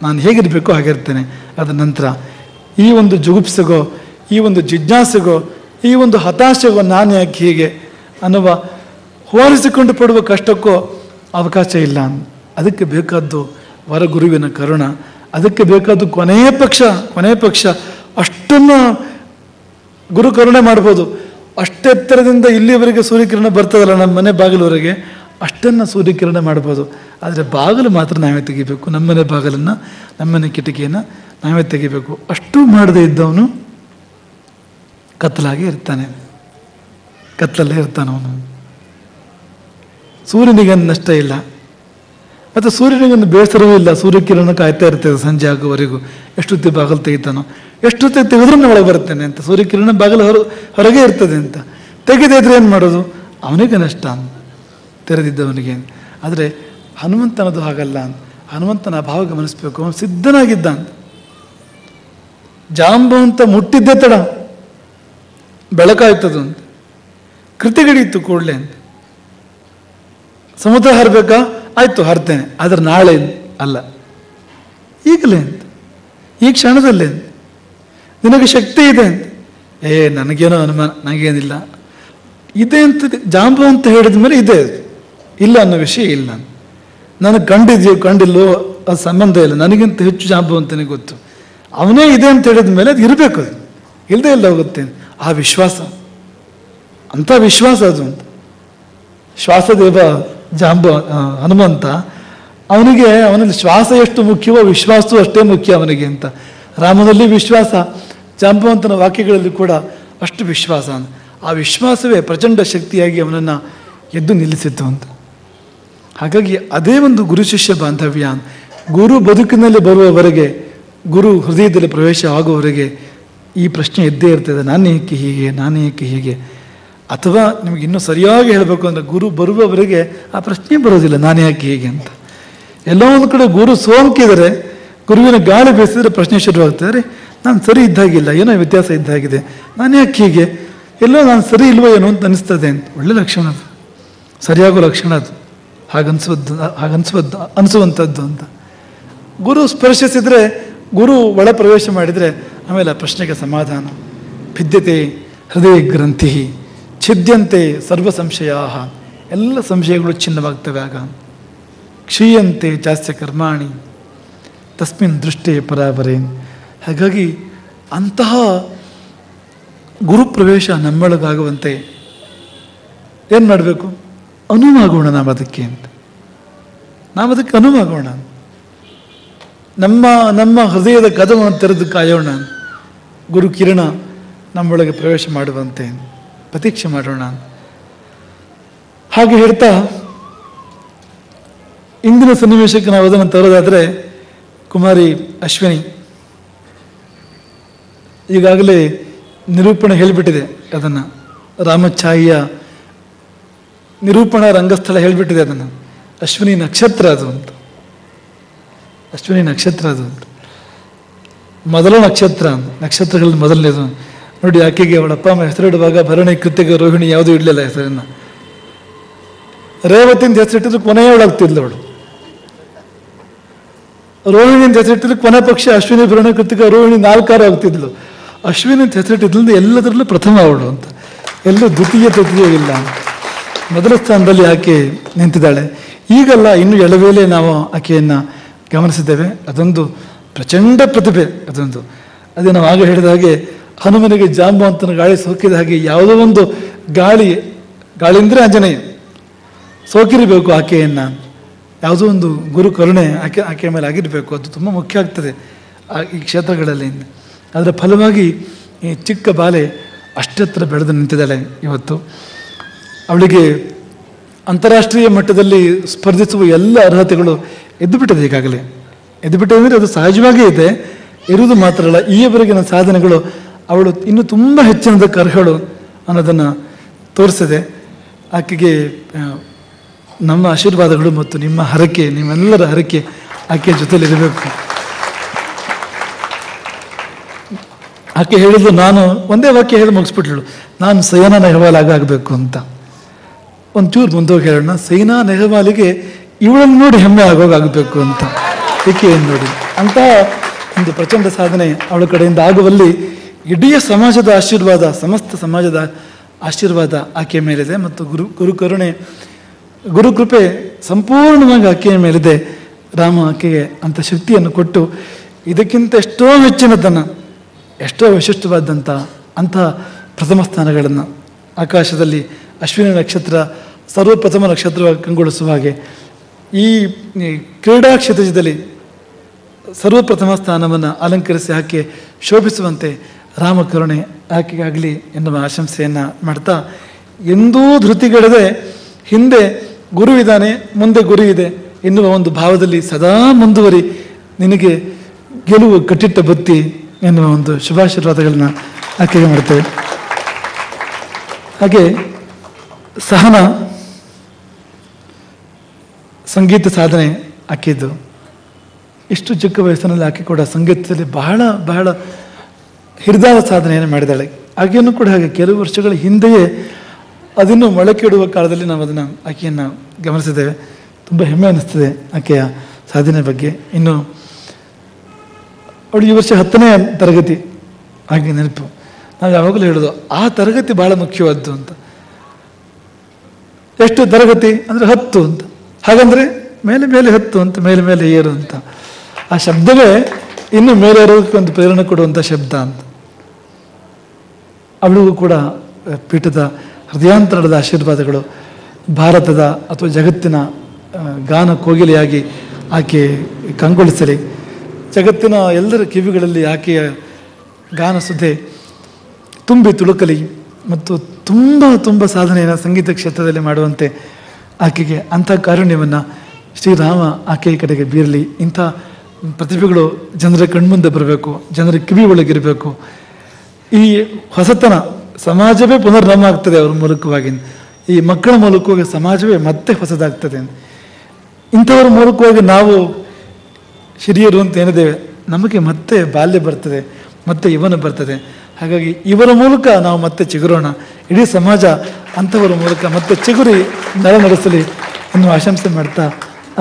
ನಾನು ಹೇಗಿರಬೇಕು ಹಾಗಿರ್ತೇನೆ. ಅದ ನಂತರ ಈ ಒಂದು ಜುಗುಪ್ಸೆಗೋ, ಈ ಒಂದು ಜಿಜ್ಞಾಸೆಗೋ, ಈ ಒಂದು ಹತಾಶೆಗೋ ನಾನು ಯಾಕೆ ಹೀಗೆ ಅನ್ನುವ ಹೋಲಿಸಿಕೊಂಡು ಪಡುವ ಕಷ್ಟಕ್ಕೋ ಅವಕಾಶ ಇಲ್ಲ. ಅದಕ್ಕೆ ಬೇಕಾದ್ದು ವರಗುರುವಿನ ಕರುಣ. ಅದಕ್ಕೆ ಬೇಕಾದ್ದು ಕೊನೆಯ ಪಕ್ಷ ಅಷ್ಟನ್ನು ಗುರು ಕರುಣೆ ಮಾಡ್ಬೋದು. ಅಷ್ಟೆತ್ತರದಿಂದ ಇಲ್ಲಿವರೆಗೆ ಸೂರ್ಯಕಿರಣ ಬರ್ತದಲ್ಲ ನಮ್ಮ ಮನೆ ಬಾಗಿಲವರೆಗೆ, ಅಷ್ಟನ್ನು ಸೂರ್ಯಕಿರಣ ಮಾಡ್ಬೋದು. ಆದರೆ ಬಾಗಿಲು ಮಾತ್ರ ನಾವೇ ತೆಗಿಬೇಕು. ನಮ್ಮನೆ ಬಾಗಿಲನ್ನು, ನಮ್ಮನೆ ಕಿಟಕಿಯನ್ನು ನಾವೇ ತೆಗಿಬೇಕು. ಅಷ್ಟು ಮಾಡದೇ ಇದ್ದವನು ಕತ್ತಲಾಗಿ ಇರ್ತಾನೆ, ಕತ್ತಲಲ್ಲೇ ಇರ್ತಾನವನು. ಸೂರ್ಯನಿಗೇನು ನಷ್ಟ ಇಲ್ಲ, ಮತ್ತು ಸೂರ್ಯನಿಗೊಂದು ಬೇಸರವೂ ಇಲ್ಲ. ಸೂರ್ಯಕಿರಣ ಕಾಯ್ತಾ ಇರ್ತದೆ ಸಂಜೆ ಆಗುವವರೆಗೂ. ಎಷ್ಟೊತ್ತಿ ಬಾಗಿಲು ತೆಗಿತಾನೋ, ಎಷ್ಟೊತ್ತಿ ತೆಗೆದ್ರೂ ಒಳಗೆ ಬರ್ತೇನೆ ಅಂತ. ಸೂರ್ಯಕಿರಣ ಬಾಗಿಲು ಹೊರಗೆ ಇರ್ತದೆ ಅಂತ. ತೆಗೆದೇ ಇದ್ರೆ ಏನು ಮಾಡೋದು? ಅವನಿಗೆ ನಷ್ಟ ತೆರೆದಿದ್ದವನಿಗೆ. ಆದರೆ ಹನುಮಂತನದು ಹಾಗಲ್ಲ. ಹನುಮಂತನ ಭಾವ ಗಮನಿಸ್ಬೇಕು. ಅವನು ಸಿದ್ಧನಾಗಿದ್ದ. ಜಾಂಬವಂತ ಮುಟ್ಟಿದ್ದೇ ತಡ ಬೆಳಕಾಯ್ತದು ಅಂತ, ಕೃತಿಗಿಡಿಯಿತು ಕೂಡಲೇ ಅಂತ. ಸಮುದ್ರ ಹರಬೇಕಾ? ಆಯ್ತು ಹರ್ತೇನೆ, ಆದರೆ ನಾಳೆ ಅಲ್ಲ, ಈಗಲೇ ಅಂತ, ಈ ಕ್ಷಣದಲ್ಲೇ ಅಂತ. ನಿನಗೆ ಶಕ್ತಿ ಇದೆ ಅಂತ. ನನಗೇನೋ ಅನುಮಾನ, ನನಗೇನಿಲ್ಲ ಇದೆ ಅಂತ. ಜಾಂಬು ಅಂತ ಹೇಳಿದ ಮೇಲೆ ಇದೆ, ಇಲ್ಲ ಅನ್ನೋ ವಿಷಯ ಇಲ್ಲ. ನನಗೆ ಕಂಡಿದೆಯೋ ಕಂಡಿಲ್ಲೋ ಅದು ಸಂಬಂಧ ಇಲ್ಲ. ನನಗಿಂತ ಹೆಚ್ಚು ಜಾಂಬು ಅಂತಲೇ ಗೊತ್ತು. ಅವನೇ ಇದೆ ಅಂತ ಹೇಳಿದ ಮೇಲೆ ಅದು ಇರಬೇಕು, ಅದು ಇಲ್ಲದೆ ಇಲ್ಲ ಹೋಗುತ್ತೆ. ಆ ವಿಶ್ವಾಸ, ಅಂಥ ವಿಶ್ವಾಸ ಅದು ಅಂತ. ಶ್ವಾಸದೇವ ಜಾಂಬ ಹನುಮಂತ, ಅವನಲ್ಲಿ ಶ್ವಾಸ ಎಷ್ಟು ಮುಖ್ಯವೋ ವಿಶ್ವಾಸವೂ ಅಷ್ಟೇ ಮುಖ್ಯ ಅವನಿಗೆ ಅಂತ. ರಾಮನಲ್ಲಿ ವಿಶ್ವಾಸ, ಜಾಂಬವಂತನ ವಾಕ್ಯಗಳಲ್ಲಿ ಕೂಡ ಅಷ್ಟು ವಿಶ್ವಾಸ. ಆ ವಿಶ್ವಾಸವೇ ಪ್ರಚಂಡ ಶಕ್ತಿಯಾಗಿ ಅವನನ್ನು ಎದ್ದು ನಿಲ್ಲಿಸಿತ್ತು ಅಂತ. ಹಾಗಾಗಿ ಅದೇ ಒಂದು ಗುರು ಶಿಷ್ಯ ಬಾಂಧವ್ಯ. ಗುರು ಬದುಕಿನಲ್ಲಿ ಬರುವವರೆಗೆ, ಗುರು ಹೃದಯದಲ್ಲಿ ಪ್ರವೇಶ ಆಗುವವರೆಗೆ ಈ ಪ್ರಶ್ನೆ ಇದ್ದೇ ಇರ್ತದೆ, ನಾನು ಏಕೆ ಹೀಗೆ, ನಾನು ಏಕೆ ಹೀಗೆ. ಅಥವಾ ನಿಮಗೆ ಇನ್ನೂ ಸರಿಯಾಗಿ ಹೇಳಬೇಕು ಅಂದರೆ, ಗುರು ಬರುವವರೆಗೆ ಆ ಪ್ರಶ್ನೆ ಬರೋದಿಲ್ಲ, ನಾನು ಯಾಕೆ ಹೀಗೆ ಅಂತ. ಎಲ್ಲೋ ಒಂದು ಕಡೆ ಗುರು ಸೋಂಕಿದರೆ, ಗುರುವಿನ ಗಾಳಿ ಬೇಯಿಸಿದರೆ ಪ್ರಶ್ನೆ ಶುರುವಾಗ್ತಾರೆ. ನಾನು ಸರಿ ಇದ್ದಾಗಿಲ್ಲ, ಏನೋ ವ್ಯತ್ಯಾಸ ಇದ್ದಾಗಿದೆ, ನಾನು ಯಾಕೆ ಹೀಗೆ, ಎಲ್ಲೋ ನಾನು ಸರಿ ಇಲ್ವೋ ಏನೋ ಅಂತ ಅನಿಸ್ತದೆ ಅಂತ. ಒಳ್ಳೆ ಲಕ್ಷಣ ಅದು, ಸರಿಯಾಗೋ ಲಕ್ಷಣ ಅದು. ಅನಿಸುವಂಥದ್ದು ಅಂತ. ಗುರು ಸ್ಪರ್ಶಿಸಿದರೆ, ಗುರು ಒಳ ಪ್ರವೇಶ ಮಾಡಿದರೆ ಆಮೇಲೆ ಆ ಪ್ರಶ್ನೆಗೆ ಸಮಾಧಾನ. ಭಿದ್ಯತೆ ಹೃದಯ ಗ್ರಂಥಿ ಛಿದ್ಯಂತೆ ಸರ್ವ ಸಂಶಯ, ಎಲ್ಲ ಸಂಶಯಗಳು ಚಿನ್ನವಾಗ್ತವೆ ಆಗ. ಕ್ಷೀಯಂತೆ ಚಾಸ್ಯ ಕರ್ಮಾಣಿ ತಸ್ಮಿನ್ ದೃಷ್ಟೇ ಪರಾಬರೇ. ಹಾಗಾಗಿ ಅಂತಹ ಗುರುಪ್ರವೇಶ ನಮ್ಮೊಳಗಾಗುವಂತೆ ಏನು ಮಾಡಬೇಕು? ಅನುವಾಗೋಣ ನಾವು ಅದಕ್ಕೆ ಅಂತ. ನಾವು ಅದಕ್ಕೆ ಅನುವಾಗೋಣ. ನಮ್ಮ ಹೃದಯದ ಕದವನ್ನು ತೆರೆದು ಕಾಯೋಣ. ಗುರು ಕಿರಣ ನಮ್ಮೊಳಗೆ ಪ್ರವೇಶ ಮಾಡುವಂತೆ ಪ್ರತೀಕ್ಷೆ ಮಾಡೋಣ. ಹಾಗೆ ಹೇಳ್ತಾ ಇಂದಿನ ಸನ್ನಿವೇಶಕ್ಕೆ ನಾವು ಅದನ್ನು ತರೋದಾದರೆ, ಕುಮಾರಿ ಅಶ್ವಿನಿ ಈಗಾಗಲೇ ನಿರೂಪಣೆ ಹೇಳಿಬಿಟ್ಟಿದೆ. ಅದನ್ನು ರಾಮಛಾಯಿಯ ನಿರೂಪಣಾ ರಂಗಸ್ಥಳ ಹೇಳಿಬಿಟ್ಟಿದೆ. ಅದನ್ನು ಅಶ್ವಿನಿ ನಕ್ಷತ್ರ ಅದು ಅಂತ. ಅಶ್ವಿನಿ ನಕ್ಷತ್ರ ಅದು ಅಂತ, ಮೊದಲ ನಕ್ಷತ್ರ, ನಕ್ಷತ್ರಗಳಲ್ಲಿ ಮೊದಲನೇದು. ನೋಡಿ, ಆಕೆಗೆ ಅವಳ ಅಪ್ಪ ಅಮ್ಮ ಹೆಸರಿಡುವಾಗ ಭರಣಿ, ಕೃತಿಕ, ರೋಹಿಣಿ ಯಾವುದೂ ಇಡಲಿಲ್ಲ ಹೆಸರನ್ನು. ರೇವತಿಯಿಂದ ಹೆಸರಿಟ್ಟಿದ್ರು ಕೊನೆಯವಳಾಗ್ತಿದ್ಲು ಅವಳು. ರೋಹಿಣಿಯಿಂದ ಹೆಸರಿಟ್ಟಿದ್ರು ಕೊನೆ ಪಕ್ಷ ಅಶ್ವಿನಿ, ಭರಣಿ, ಕೃತಿಕ, ರೋಹಿಣಿ 4 ಆಗ್ತಿದ್ಲು. ಅಶ್ವಿನಿ ಅಂತ ಹೆಸರಿಟ್ಟಿದ್ರಿಂದ ಎಲ್ಲದರಲ್ಲೂ ಪ್ರಥಮ ಅವಳು ಅಂತ, ಎಲ್ಲೂ ದ್ವಿತೀಯ ತೃತೀಯ ಇಲ್ಲ. ಮೊದಲ ಸ್ಥಾನದಲ್ಲಿ ಆಕೆ ನಿಂತಿದ್ದಾಳೆ. ಈಗಲ್ಲ, ಇನ್ನು ಎಳವೇಲೆ ನಾವು ಆಕೆಯನ್ನು ಗಮನಿಸಿದ್ದೇವೆ. ಅದೊಂದು ಪ್ರಚಂಡ ಪ್ರತಿಭೆ ಅದೊಂದು. ಅದೇ ನಾವು ಆಗ ಹೇಳಿದ ಹಾಗೆ, ಹನುಮನಿಗೆ ಜಾಂಬವಂತನ ಗಾಳಿ ಸೋಕಿದ ಹಾಗೆ ಯಾವುದೋ ಒಂದು ಗಾಳಿ ಅಂದರೆ ಆಂಜನೇಯ ಸೋಕಿರಬೇಕು ಆಕೆಯನ್ನು. ಯಾವುದೋ ಒಂದು ಗುರು ಕರುಣೆ ಆಕೆಯ ಮೇಲೆ ಆಗಿರಬೇಕು. ಅದು ತುಂಬ ಮುಖ್ಯ ಆಗ್ತದೆ ಈ ಕ್ಷೇತ್ರಗಳಲ್ಲಿ. ಅದರ ಫಲವಾಗಿ ಈ ಚಿಕ್ಕ ಬಾಲೆ ಅಷ್ಟತ್ರ ಬೆಳೆದು ನಿಂತಿದ್ದಾಳೆ ಇವತ್ತು. ಅವಳಿಗೆ ಅಂತಾರಾಷ್ಟ್ರೀಯ ಮಟ್ಟದಲ್ಲಿ ಸ್ಪರ್ಧಿಸುವ ಎಲ್ಲ ಅರ್ಹತೆಗಳು ಎದ್ದುಬಿಟ್ಟಿದೆ ಈಗಾಗಲೇ. ಎದ್ದುಬಿಟ್ಟಿದೆ ಅಂದರೆ ಅದು ಸಹಜವಾಗೇ ಇದೆ, ಇರುವುದು ಮಾತ್ರ ಅಲ್ಲ, ಈವರೆಗಿನ ಸಾಧನೆಗಳು ಅವಳು ಇನ್ನೂ ತುಂಬ ಹೆಚ್ಚಿನದಕ್ಕೆ ಅರ್ಹಳು ಅನ್ನೋದನ್ನು ತೋರಿಸಿದೆ. ಆಕೆಗೆ ನಮ್ಮ ಆಶೀರ್ವಾದಗಳು ಮತ್ತು ನಿಮ್ಮ ಹರಕೆ, ನಿಮ್ಮೆಲ್ಲರ ಹರಕೆ ಆಕೆಯ ಜೊತೆಲಿರಬೇಕು. ಆಕೆ ಹೇಳಿದ್ದು, ನಾನು ಒಂದೇ ವಾಕ್ಯ ಹೇಳಿ ಮುಗಿಸ್ಬಿಟ್ಳು, ನಾನು ಸೈನಾ ನೆಹ್ವಾಲ್ ಆಗಬೇಕು ಅಂತ. ಒಂಚೂರು ಮುಂದೋಗಿ ಹೇಳೋಣ, ಸೈನಾ ನೆಹ್ವಾಲಿಗೆ ಇವಳನ್ನು ನೋಡಿ ಹೆಮ್ಮೆ ಆಗೋಗಾಗಬೇಕು ಅಂತ. ಏಕೆಯನ್ನು ನೋಡಿ ಅಂತ ಒಂದು ಪ್ರಚಂಡ ಸಾಧನೆ ಅವಳ ಕಡೆಯಿಂದ ಆಗುವಲ್ಲಿ ಇಡೀ ಸಮಾಜದ ಆಶೀರ್ವಾದ, ಸಮಸ್ತ ಸಮಾಜದ ಆಶೀರ್ವಾದ ಆಕೆಯ ಮೇಲಿದೆ. ಮತ್ತು ಗುರುಕರುಣೆ, ಗುರುಕೃಪೆ ಸಂಪೂರ್ಣವಾಗಿ ಆಕೆಯ ಮೇಲಿದೆ. ರಾಮ ಆಕೆಗೆ ಅಂಥ ಶಕ್ತಿಯನ್ನು ಕೊಟ್ಟು ಇದಕ್ಕಿಂತ ಎಷ್ಟೋ ಹೆಚ್ಚಿನದನ್ನು, ಎಷ್ಟೋ ವಿಶಿಷ್ಟವಾದಂಥ ಅಂಥ ಪ್ರಥಮ ಸ್ಥಾನಗಳನ್ನು ಆಕಾಶದಲ್ಲಿ ಅಶ್ವಿನಿ ನಕ್ಷತ್ರ ಸರ್ವಪ್ರಥಮ ನಕ್ಷತ್ರವಾಗಿ ಕಂಗೊಳಿಸುವ ಹಾಗೆ ಈ ಕ್ರೀಡಾ ಕ್ಷೇತ್ರದಲ್ಲಿ ಸರ್ವಪ್ರಥಮ ಸ್ಥಾನವನ್ನು ಅಲಂಕರಿಸಿ ಆಕೆ ಶೋಭಿಸುವಂತೆ ರಾಮಕರುಣೆ ಆಕೆಗಾಗಲಿ ಎನ್ನುವ ಆಶಂಸೆಯನ್ನು ಮಾಡ್ತಾ, ಎಂದೂ ಧೃತಿಗೆಡದೆ ಹಿಂದೆ ಗುರುವಿದ್ದಾನೆ ಮುಂದೆ ಗುರು ಇದೆ ಎನ್ನುವ ಒಂದು ಭಾವದಲ್ಲಿ ಸದಾ ಮುಂದುವರಿ, ನಿನಗೆ ಗೆಲುವು ಕಟ್ಟಿಟ್ಟ ಬುತ್ತಿ ಎನ್ನುವ ಒಂದು ಶುಭಾಶೀರ್ವಾದಗಳನ್ನ ಆಕೆಗೆ ಮಾಡ್ತೇವೆ. ಹಾಗೆ ಸಹನ ಸಂಗೀತ ಸಾಧನೆ ಆಕೆದು. ಇಷ್ಟು ಚಿಕ್ಕ ವಯಸ್ಸಿನಲ್ಲಿ ಆಕೆ ಕೂಡ ಸಂಗೀತದಲ್ಲಿ ಬಹಳ ಬಹಳ ಹಿರಿದಾದ ಸಾಧನೆಯನ್ನು ಮಾಡಿದ್ದಾಳೆ. ಆಕೆಯನ್ನು ಕೂಡ ಹಾಗೆ ಕೆಲವು ವರ್ಷಗಳ ಹಿಂದೆಯೇ ಅದನ್ನು ಮೊಳಕೆಯಿಡುವ ಕಾಲದಲ್ಲಿ ನಾವು ಅದನ್ನು ಆಕೆಯನ್ನು ಗಮನಿಸಿದ್ದೇವೆ. ತುಂಬ ಹೆಮ್ಮೆ ಅನ್ನಿಸ್ತದೆ ಆಕೆಯ ಸಾಧನೆ ಬಗ್ಗೆ. ಇನ್ನು ಅವಳು ಈ ವರ್ಷ 10ನೇ ತರಗತಿ ಹಾಗೆ ನೆನಪು. ನಾವು ಯಾವಾಗಲೂ ಹೇಳೋದು ಆ ತರಗತಿ ಬಹಳ ಮುಖ್ಯವಾದ್ದು ಅಂತ. ಎಷ್ಟು ತರಗತಿ ಅಂದರೆ 10 ಅಂತ. ಹಾಗಂದರೆ ಮೇಲೆ ಮೇಲೆ 10 ಅಂತ, ಮೇಲೆ ಮೇಲೆ ಏರು ಅಂತ. ಆ ಶಬ್ದವೇ ಇನ್ನು ಮೇಲೆ ಏರೋದಕ್ಕೆ ಒಂದು ಪ್ರೇರಣೆ ಕೊಡುವಂಥ ಶಬ್ದ ಅಂತ. ಅವಳಿಗೂ ಕೂಡ ಪೀಠದ ಹೃದಯಾಂತರದ ಆಶೀರ್ವಾದಗಳು, ಭಾರತದ ಅಥವಾ ಜಗತ್ತಿನ ಗಾನ ಕೋಗಿಲೆಯಾಗಿ ಆಕೆ ಕಂಗೊಳಿಸಲಿ. ಜಗತ್ತಿನ ಎಲ್ಲರ ಕಿವಿಗಳಲ್ಲಿ ಆಕೆಯ ಗಾನ ಸುದ್ದೆ ತುಂಬಿ ತುಳುಕಲಿ ಮತ್ತು ತುಂಬ ತುಂಬ ಸಾಧನೆಯನ್ನು ಸಂಗೀತ ಕ್ಷೇತ್ರದಲ್ಲಿ ಮಾಡುವಂತೆ ಆಕೆಗೆ ಅಂಥ ಕಾರುಣ್ಯವನ್ನು ಶ್ರೀರಾಮ ಆಕೆಯ ಕಡೆಗೆ ಬೀರಲಿ. ಇಂಥ ಪ್ರತಿಭೆಗಳು ಜನರ ಕಣ್ಮುಂದೆ ಬರಬೇಕು, ಜನರ ಕಿವಿ ಒಳಗಿರಬೇಕು. ಈ ಹೊಸತನ ಸಮಾಜವೇ ಪುನರ್ನಾಮ ಆಗ್ತದೆ ಅವರ ಮೂಲಕವಾಗಿ. ಈ ಮಕ್ಕಳ ಮೂಲಕವಾಗಿ ಸಮಾಜವೇ ಮತ್ತೆ ಹೊಸದಾಗ್ತದೆ. ಇಂಥವರ ಮೂಲಕವಾಗಿ ನಾವು ಹಿರಿಯರು ಅಂತ ಏನಿದ್ದೇವೆ, ನಮಗೆ ಮತ್ತೆ ಬಾಲ್ಯ ಬರ್ತದೆ, ಮತ್ತೆ ಇವನು ಬರ್ತದೆ. ಹಾಗಾಗಿ ಇವರ ಮೂಲಕ ನಾವು ಮತ್ತೆ ಚಿಗುರೋಣ. ಇಡೀ ಸಮಾಜ ಅಂಥವರ ಮೂಲಕ ಮತ್ತೆ ಚಿಗುರಿ ನಡೆಸಲಿ ಎನ್ನುವ ಆಶಂಸೆ ಮಾಡ್ತಾ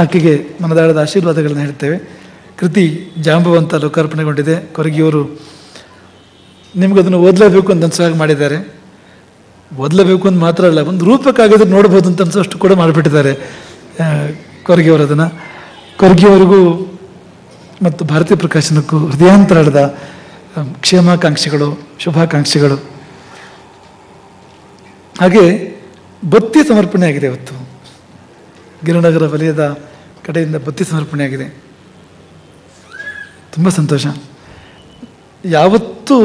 ಆಕೆಗೆ ಮನದಾಳದ ಆಶೀರ್ವಾದಗಳನ್ನು ಹೇಳ್ತೇವೆ. ಕೃತಿ ಜಾಂಬವಂತ ಲೋಕಾರ್ಪಣೆಗೊಂಡಿದೆ. ಕೊರಗಿಯವರು ನಿಮ್ಗದನ್ನು ಓದಲೇಬೇಕು ಅಂತ ಅನ್ಸುವಾಗ ಮಾಡಿದ್ದಾರೆ. ಓದಲೇಬೇಕು ಅಂತ ಮಾತ್ರ ಅಲ್ಲ, ಒಂದು ರೂಪಕ್ಕಾಗಿದ್ರೆ ನೋಡ್ಬೋದು ಅಂತ ಅನ್ಸೋಷ್ಟು ಕೂಡ ಮಾಡಿಬಿಟ್ಟಿದ್ದಾರೆ ಕೊರಗಿಯವರು. ಅದನ್ನು ಕೊರಗಿಯವರಿಗೂ ಮತ್ತು ಭಾರತೀಯ ಪ್ರಕಾಶನಕ್ಕೂ ಹೃದಯಾಂತರಾಳದ ಕ್ಷೇಮಾಕಾಂಕ್ಷೆಗಳು, ಶುಭಾಕಾಂಕ್ಷೆಗಳು. ಹಾಗೆ ಬತ್ತಿ ಸಮರ್ಪಣೆ ಆಗಿದೆ ಇವತ್ತು. ಗಿರಿನಗರ ವಲಯದ ಕಡೆಯಿಂದ ಬತ್ತಿ ಸಮರ್ಪಣೆ ಆಗಿದೆ. ತುಂಬ ಸಂತೋಷ. ಯಾವತ್ತೂ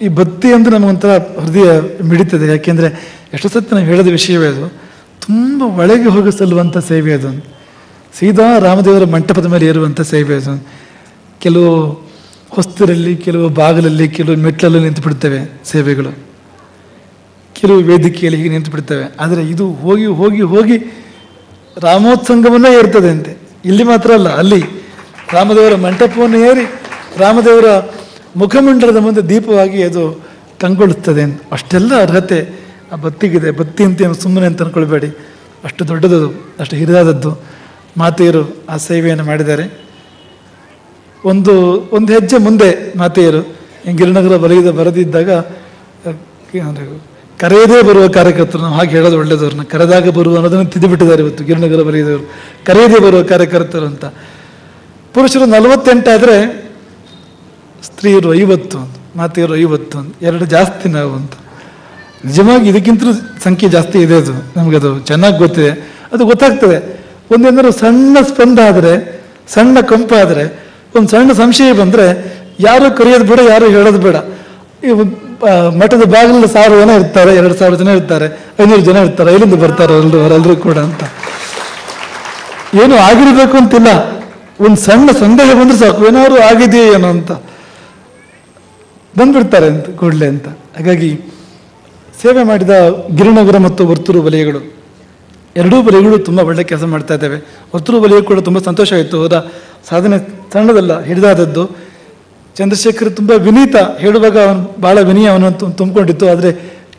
ಈ ಬತ್ತಿ ಅಂದರೆ ನಮಗೊಂಥರ ಹೃದಯ ಮಿಡಿತದೆ. ಯಾಕೆಂದರೆ ಎಷ್ಟು ಸತ್ತು ನಾವು ಹೇಳಿದ ವಿಷಯವೇ ಅದು. ತುಂಬ ಒಳಗೆ ಹೋಗಿ ಸಲ್ಲುವಂಥ ಸೇವೆ ಅದು. ಸೀದಾ ರಾಮದೇವರ ಮಂಟಪದ ಮೇಲೆ ಏರುವಂಥ ಸೇವೆ ಅದು. ಕೆಲವು ಹೊಸ್ತರಲ್ಲಿ, ಕೆಲವು ಬಾಗಿಲಲ್ಲಿ, ಕೆಲವು ಮೆಟ್ಲಲ್ಲಿ ನಿಂತು ಬಿಡ್ತೇವೆ ಸೇವೆಗಳು, ಕೆಲವು ವೇದಿಕೆಯಲ್ಲಿ ಹೀಗೆ ನಿಂತು ಬಿಡ್ತೇವೆ. ಆದರೆ ಇದು ಹೋಗಿ ಹೋಗಿ ಹೋಗಿ ರಾಮೋತ್ಸಂಗವನ್ನೇ ಏರ್ತದೆ ಅಂತೆ. ಇಲ್ಲಿ ಮಾತ್ರ ಅಲ್ಲ, ಅಲ್ಲಿ ರಾಮದೇವರ ಮಂಟಪವನ್ನು ಏರಿ ರಾಮದೇವರ ಮುಖಮಂಡಲದ ಮುಂದೆ ದೀಪವಾಗಿ ಅದು ಕಂಗೊಳಿಸ್ತದೆ ಅಂತ. ಅಷ್ಟೆಲ್ಲ ಅರ್ಹತೆ ಆ ಬತ್ತಿಗಿದೆ. ಬತ್ತಿ ಅಂತ ಸುಮ್ಮನೆ ಅಂತ ಅಂದ್ಕೊಳ್ಬೇಡಿ, ಅಷ್ಟು ದೊಡ್ಡದದು, ಅಷ್ಟು ಹಿರಿದಾದದ್ದು. ಮಾತೆಯರು ಆ ಸೇವೆಯನ್ನು ಮಾಡಿದ್ದಾರೆ. ಒಂದು ಹೆಜ್ಜೆ ಮುಂದೆ ಮಾತೆಯರು ಗಿರಿನಗರ ವಲಯದ ಬರದಿದ್ದಾಗ ಕರೆಯದೇ ಬರುವ ಕಾರ್ಯಕರ್ತರು, ನಾವು ಹಾಗೆ ಹೇಳೋದು ಒಳ್ಳೆಯದವ್ರನ್ನ, ಕರೆದಾಗ ಬರುವ ಅನ್ನೋದನ್ನು ತಿದ್ದುಬಿಟ್ಟಿದ್ದಾರೆ ಇವತ್ತು ಗಿರಿನಗರ ವಲಯದವರು. ಕರೆಯದೇ ಬರುವ ಕಾರ್ಯಕರ್ತರು ಅಂತ. ಪುರುಷರು 48 ಆದರೆ ಸ್ತ್ರೀಯರು 50, ಮಾತೆಯರು 50, 2 ಜಾಸ್ತಿ ನಾವು ಅಂತ. ನಿಜವಾಗಿ ಇದಕ್ಕಿಂತಲೂ ಸಂಖ್ಯೆ ಜಾಸ್ತಿ ಇದೆ. ಅದು ನಮಗದು ಚೆನ್ನಾಗಿ ಗೊತ್ತಿದೆ. ಅದು ಗೊತ್ತಾಗ್ತದೆ. ಒಂದೇನಾದ್ರು ಸಣ್ಣ ಸ್ಪಂದ ಆದರೆ, ಸಣ್ಣ ಕಂಪಾದರೆ, ಒಂದು ಸಣ್ಣ ಸಂಶಯ ಬಂದರೆ ಯಾರು ಕರೆಯೋದು ಬೇಡ, ಯಾರು ಹೇಳೋದು ಬೇಡ. ಈ ಮಠದ ಬಾಗಿಲಲ್ಲಿ 1000 ಜನ ಇರ್ತಾರೆ, 2000 ಜನ ಇರ್ತಾರೆ, 500 ಜನ ಇರ್ತಾರೆ, ಎಲ್ಲಿಂದ ಬರ್ತಾರೆ ಅವರೆಲ್ಲರೂ ಕೂಡ ಅಂತ. ಏನು ಆಗಿರಬೇಕು ಅಂತಿಲ್ಲ, ಒಂದು ಸಣ್ಣ ಸಂದೇಹ ಬಂದ್ರೆ ಸಾಕು, ಏನಾದ್ರು ಆಗಿದೆಯೇ ಏನೋ ಅಂತ ಬಂದ್ಬಿಡ್ತಾರೆ ಅಂತ ಕೂಡಲೇ ಅಂತ. ಹಾಗಾಗಿ ಸೇವೆ ಮಾಡಿದ ಗಿರಿನಗರ ಮತ್ತು ವರ್ತೂರು ವಲಯಗಳು, ಎರಡೂ ವಲಯಗಳು ತುಂಬ ಒಳ್ಳೆ ಕೆಲಸ ಮಾಡ್ತಾ ಇದ್ದೇವೆ. ವರ್ತೂರು ವಲಯ ಕೂಡ ತುಂಬ ಸಂತೋಷ ಆಯಿತು. ಅವರ ಸಾಧನೆ ಸಣ್ಣದಲ್ಲ, ಹಿಡಿದಾದದ್ದು. ಚಂದ್ರಶೇಖರ್ ತುಂಬ ವಿನೀತ, ಹೇಳುವಾಗ ಅವನು ಭಾಳ ವಿನಯ ಅವನು ತುಂಬಿಕೊಂಡಿತ್ತು. ಆದರೆ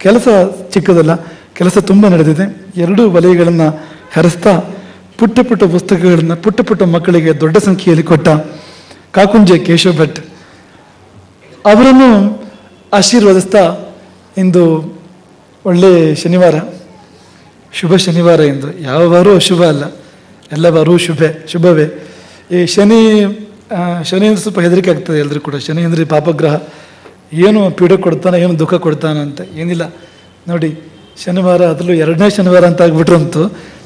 ಕೆಲಸ ಚಿಕ್ಕದಲ್ಲ, ಕೆಲಸ ತುಂಬ ನಡೆದಿದೆ. ಎರಡೂ ವಲಯಗಳನ್ನು ಹರಿಸ್ತಾ ಪುಟ್ಟ ಪುಟ್ಟ ಪುಸ್ತಕಗಳನ್ನು ಪುಟ್ಟ ಪುಟ್ಟ ಮಕ್ಕಳಿಗೆ ದೊಡ್ಡ ಸಂಖ್ಯೆಯಲ್ಲಿ ಕೊಟ್ಟ ಕಾಕುಂಜೆ ಕೇಶವ ಭಟ್ ಅವರನ್ನು ಆಶೀರ್ವದಿಸ್ತಾ, ಇಂದು ಒಳ್ಳೆ ಶನಿವಾರ, ಶುಭ ಶನಿವಾರ. ಎಂದು ಯಾವ ವಾರೂ ಅಶುಭ ಅಲ್ಲ, ಎಲ್ಲ ವಾರೂ ಶುಭವೇ. ಈ ಶನಿ ಅಂದ್ರೆ ಸ್ವಲ್ಪ ಹೆದರಿಕೆ ಆಗ್ತದೆ ಎಲ್ಲರೂ ಕೂಡ. ಶನಿ ಅಂದರೆ ಪಾಪಗ್ರಹ, ಏನು ಪೀಡೆ ಕೊಡ್ತಾನೆ, ಏನು ದುಃಖ ಕೊಡ್ತಾನೆ ಅಂತ. ಏನಿಲ್ಲ ನೋಡಿ, ಶನಿವಾರ ಅದರಲ್ಲೂ 2ನೇ ಶನಿವಾರ ಅಂತ ಆಗ್ಬಿಟ್ರಂತೂ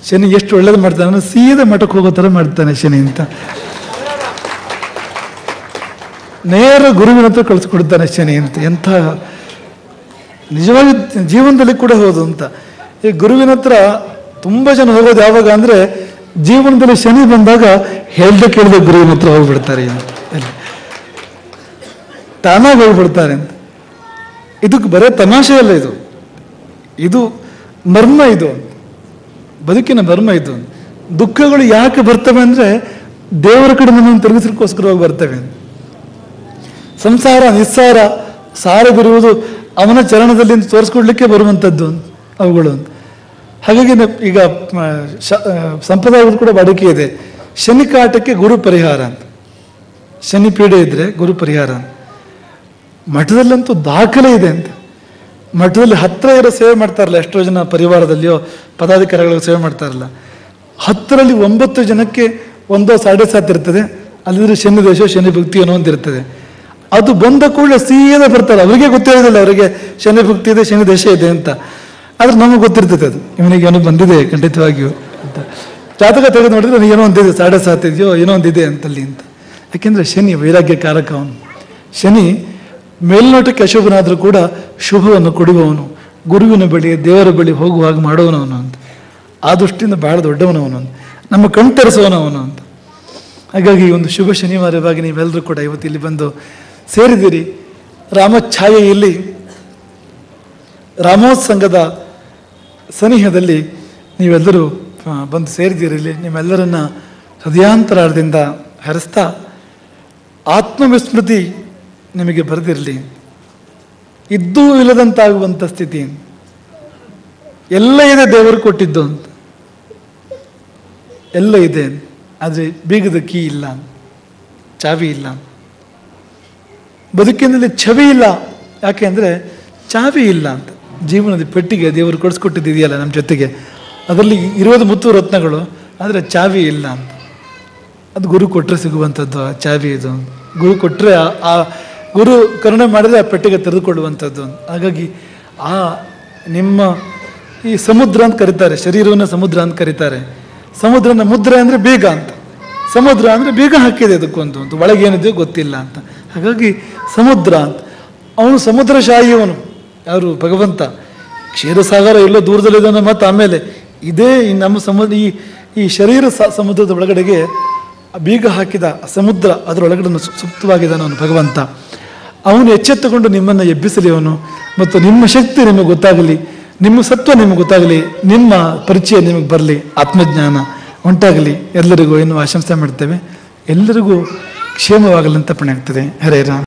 ಶನಿ ಎಷ್ಟು ಒಳ್ಳೇದು ಮಾಡ್ತಾನೆ, ಸೀದಾ ಮಠಕ್ಕೆ ಹೋಗೋ ಥರ ಮಾಡ್ತಾನೆ ಶನಿ ಅಂತ. ನೇರ ಗುರುವಿನ ಹತ್ರ ಕಳಿಸ್ಕೊಡ್ತಾನೆ ಶನಿ ಅಂತ. ಎಂಥ ನಿಜವಾಗಿ ಜೀವನದಲ್ಲಿ ಕೂಡ ಹೌದು ಅಂತ. ಈ ಗುರುವಿನ ಹತ್ರ ತುಂಬ ಜನ ಹೋಗೋದು ಯಾವಾಗ ಅಂದರೆ ಜೀವನದಲ್ಲಿ ಶನಿ ಬಂದಾಗ ಹೇಳ್ದೆ ಕೇಳಿದೆ ಗುರುವಿನ ಹತ್ರ ಹೋಗ್ಬಿಡ್ತಾರೆ ಅಂತ, ತಾನಾಗಿ ಹೋಗ್ಬಿಡ್ತಾರೆ ಅಂತ. ಇದಕ್ಕೆ ಬರೇ ತಮಾಷೆ ಅಲ್ಲ, ಇದು ಮರ್ಮ, ಇದು ಬದುಕಿನ ಮರ್ಮ. ಇದು ದುಃಖಗಳು ಯಾಕೆ ಬರ್ತವೆ ಅಂದರೆ ದೇವರ ಕಡೆ ನಮ್ಮನ್ನು ತಿರುಗಿಸಲಿಕ್ಕೋಸ್ಕರವಾಗಿ ಬರ್ತವೆ. ಸಂಸಾರ ನಿಸ್ಸಾರ, ಸಾರದಿರುವುದು ಅವನ ಚರಣದಲ್ಲಿ ತೋರಿಸ್ಕೊಡ್ಲಿಕ್ಕೆ ಬರುವಂಥದ್ದು ಅವುಗಳು. ಹಾಗಾಗಿ ಈಗ ಸಂಪ್ರದಾಯಗಳು ಕೂಡ ಬಾಡಿಕೆ ಇದೆ, ಶನಿ ಕಾಟಕ್ಕೆ ಗುರು ಪರಿಹಾರ ಅಂತ. ಶನಿ ಪೀಡೆ ಇದ್ರೆ ಗುರು ಪರಿಹಾರ ಅಂತ. ಮಠದಲ್ಲಂತೂ ದಾಖಲೆ ಇದೆ ಅಂತ. ಮಠದಲ್ಲಿ ಹತ್ತಿರ ಇರೋ ಸೇವೆ ಮಾಡ್ತಾರಲ್ಲ, ಎಷ್ಟೋ ಜನ ಪರಿವಾರದಲ್ಲಿಯೋ ಪದಾಧಿಕಾರಿಗಳಿಗೆ ಸೇವೆ ಮಾಡ್ತಾರಲ್ಲ, 10ರಲ್ಲಿ 9 ಜನಕ್ಕೆ 1.7 ಇರ್ತದೆ. ಅಲ್ಲಿದ್ರೆ ಶನಿ ದೇಶ ಶನಿ ಭಕ್ತಿ ಅನ್ನೋ ಒಂದು ಇರ್ತದೆ. ಅದು ಬಂದ ಕೂಡಲೇ ಸೀದಾ ಬರ್ತಾರೆ. ಅವರಿಗೆ ಗೊತ್ತಿರೋದಿಲ್ಲ ಅವರಿಗೆ ಶನಿ ಭಕ್ತಿ ಇದೆ, ಶನಿ ದೇಶ ಇದೆ ಅಂತ. ಆದ್ರೆ ನಮಗೆ ಗೊತ್ತಿರ್ತದೆ ಅದು, ಇವನಿಗೆ ಏನೋ ಬಂದಿದೆ ಖಂಡಿತವಾಗಿಯೂ ಅಂತ. ಜಾತಕ ತೆಗೆದು ನೋಡಿದ್ರೆ ನನಗೆ ಏನೋ ಒಂದಿದೆ, 7.5 ಇದೆಯೋ ಏನೋ ಒಂದಿದೆ ಅಂತಲ್ಲಿ ಅಂತ. ಯಾಕೆಂದ್ರೆ ಶನಿ ವೈರಾಗ್ಯ ಕಾರಕ ಅವನು. ಶನಿ ಮೇಲ್ನೋಟಕ್ಕೆ ಅಶುಭನಾದರೂ ಕೂಡ ಶುಭವನ್ನು ಕೊಡುವವನು, ಗುರುವಿನ ಬಳಿ ದೇವರ ಬಳಿ ಹೋಗುವಾಗ ಮಾಡುವನವನು ಅಂತ. ಆ ದೃಷ್ಟಿಯಿಂದ ಬಹಳ ದೊಡ್ಡವನವನು ಅಂತ, ನಮ್ಮ ಕಣ್ತರಿಸುವನವನು ಅಂತ. ಹಾಗಾಗಿ ಒಂದು ಶುಭ ಶನಿವಾರವಾಗಿ ನೀವೆಲ್ಲರೂ ಕೂಡ ಇವತ್ತು ಇಲ್ಲಿ ಬಂದು ಸೇರಿದಿರಿ. ರಾಮಛಾಯೆಯಲ್ಲಿ ರಾಮೋತ್ಸಂಗದ ಸನಿಹದಲ್ಲಿ ನೀವೆಲ್ಲರೂ ಬಂದು ಸೇರಿದಿರಲಿ. ನಿಮ್ಮೆಲ್ಲರನ್ನ ಹೃದಯಾಂತರಾಳದಿಂದ ಹರಿಸ್ತಾ ಆತ್ಮವಿಸ್ಮೃತಿ ನಿಮಗೆ ಬರೆದಿರಲಿ. ಇದ್ದೂ ಇಲ್ಲದಂತಾಗುವಂಥ ಸ್ಥಿತಿ ಎಲ್ಲ ಇದೆ, ದೇವರು ಕೊಟ್ಟಿದ್ದು ಅಂತ ಎಲ್ಲ ಇದೆ. ಆದರೆ ಬೀಗದ ಕೀ ಇಲ್ಲ, ಚಾವಿ ಇಲ್ಲ. ಬದುಕಿನಲ್ಲಿ ಛವಿ ಇಲ್ಲ, ಯಾಕೆ ಅಂದರೆ ಚಾವಿ ಇಲ್ಲ ಅಂತ. ಜೀವನದ ಪೆಟ್ಟಿಗೆ ದೇವರು ಕೊಡಿಸ್ಕೊಟ್ಟಿದೆಯಲ್ಲ ನಮ್ಮ ಜೊತೆಗೆ, ಅದರಲ್ಲಿ ಇರೋದು ಮುತ್ತು ರತ್ನಗಳು, ಆದರೆ ಚಾವಿ ಇಲ್ಲ ಅಂತ. ಅದು ಗುರು ಕೊಟ್ಟರೆ ಸಿಗುವಂಥದ್ದು ಆ ಚಾವಿ. ಇದು ಗುರು ಕೊಟ್ಟರೆ ಆ ಗುರು ಕರುಣೆ ಮಾಡಿದರೆ ಆ ಪೆಟ್ಟಿಗೆ ತೆರೆದುಕೊಳ್ಳುವಂಥದ್ದು. ಹಾಗಾಗಿ ಆ ನಿಮ್ಮ ಈ ಸಮುದ್ರ ಅಂತ ಕರೀತಾರೆ, ಶರೀರವನ್ನು ಸಮುದ್ರ ಅಂತ ಕರೀತಾರೆ. ಸಮುದ್ರನ ಮುದ್ರೆ ಅಂದರೆ ಬೀಗ ಅಂತ, ಸಮುದ್ರ ಅಂದರೆ ಬೀಗ ಹಾಕಿದೆ ಅದಕ್ಕೊಂದು ಅಂತ, ಒಳಗೇನಿದೆಯೋ ಗೊತ್ತಿಲ್ಲ ಅಂತ. ಹಾಗಾಗಿ ಸಮುದ್ರ ಅಂತ. ಅವನು ಸಮುದ್ರಶಾಹಿಯವನು ಯಾರು? ಭಗವಂತ. ಕ್ಷೀರಸಾಗರ ಎಲ್ಲೋ ದೂರದಲ್ಲಿದ್ದಾನೆ. ಮತ್ತು ಆಮೇಲೆ ಇದೇ ನಮ್ಮ ಸಮುದ್ರ, ಈ ಶರೀರ ಸಮುದ್ರದ ಒಳಗಡೆಗೆ ಬೀಗ ಹಾಕಿದ ಸಮುದ್ರ, ಅದರೊಳಗಡೆ ಸುಪ್ತವಾಗಿದ್ದಾನೆ ಅವನು ಭಗವಂತ. ಅವನು ಎಚ್ಚೆತ್ತುಕೊಂಡು ನಿಮ್ಮನ್ನು ಎಬ್ಬಿಸಲಿ ಅವನು. ಮತ್ತು ನಿಮ್ಮ ಶಕ್ತಿ ನಿಮಗೆ ಗೊತ್ತಾಗಲಿ, ನಿಮ್ಮ ಸತ್ವ ನಿಮಗೆ ಗೊತ್ತಾಗಲಿ, ನಿಮ್ಮ ಪರಿಚಯ ನಿಮಗೆ ಬರಲಿ, ಆತ್ಮಜ್ಞಾನ ಉಂಟಾಗಲಿ. ಎಲ್ಲರಿಗೂ ಏನು ಆಶಂಸೆ ಮಾಡ್ತೇವೆ. ಎಲ್ಲರಿಗೂ ಕ್ಷೇಮವಾಗಲಿ ಅಂತ ಪಣೆ ಆಗ್ತದೆ. ಹರೇ ರಾಮ್.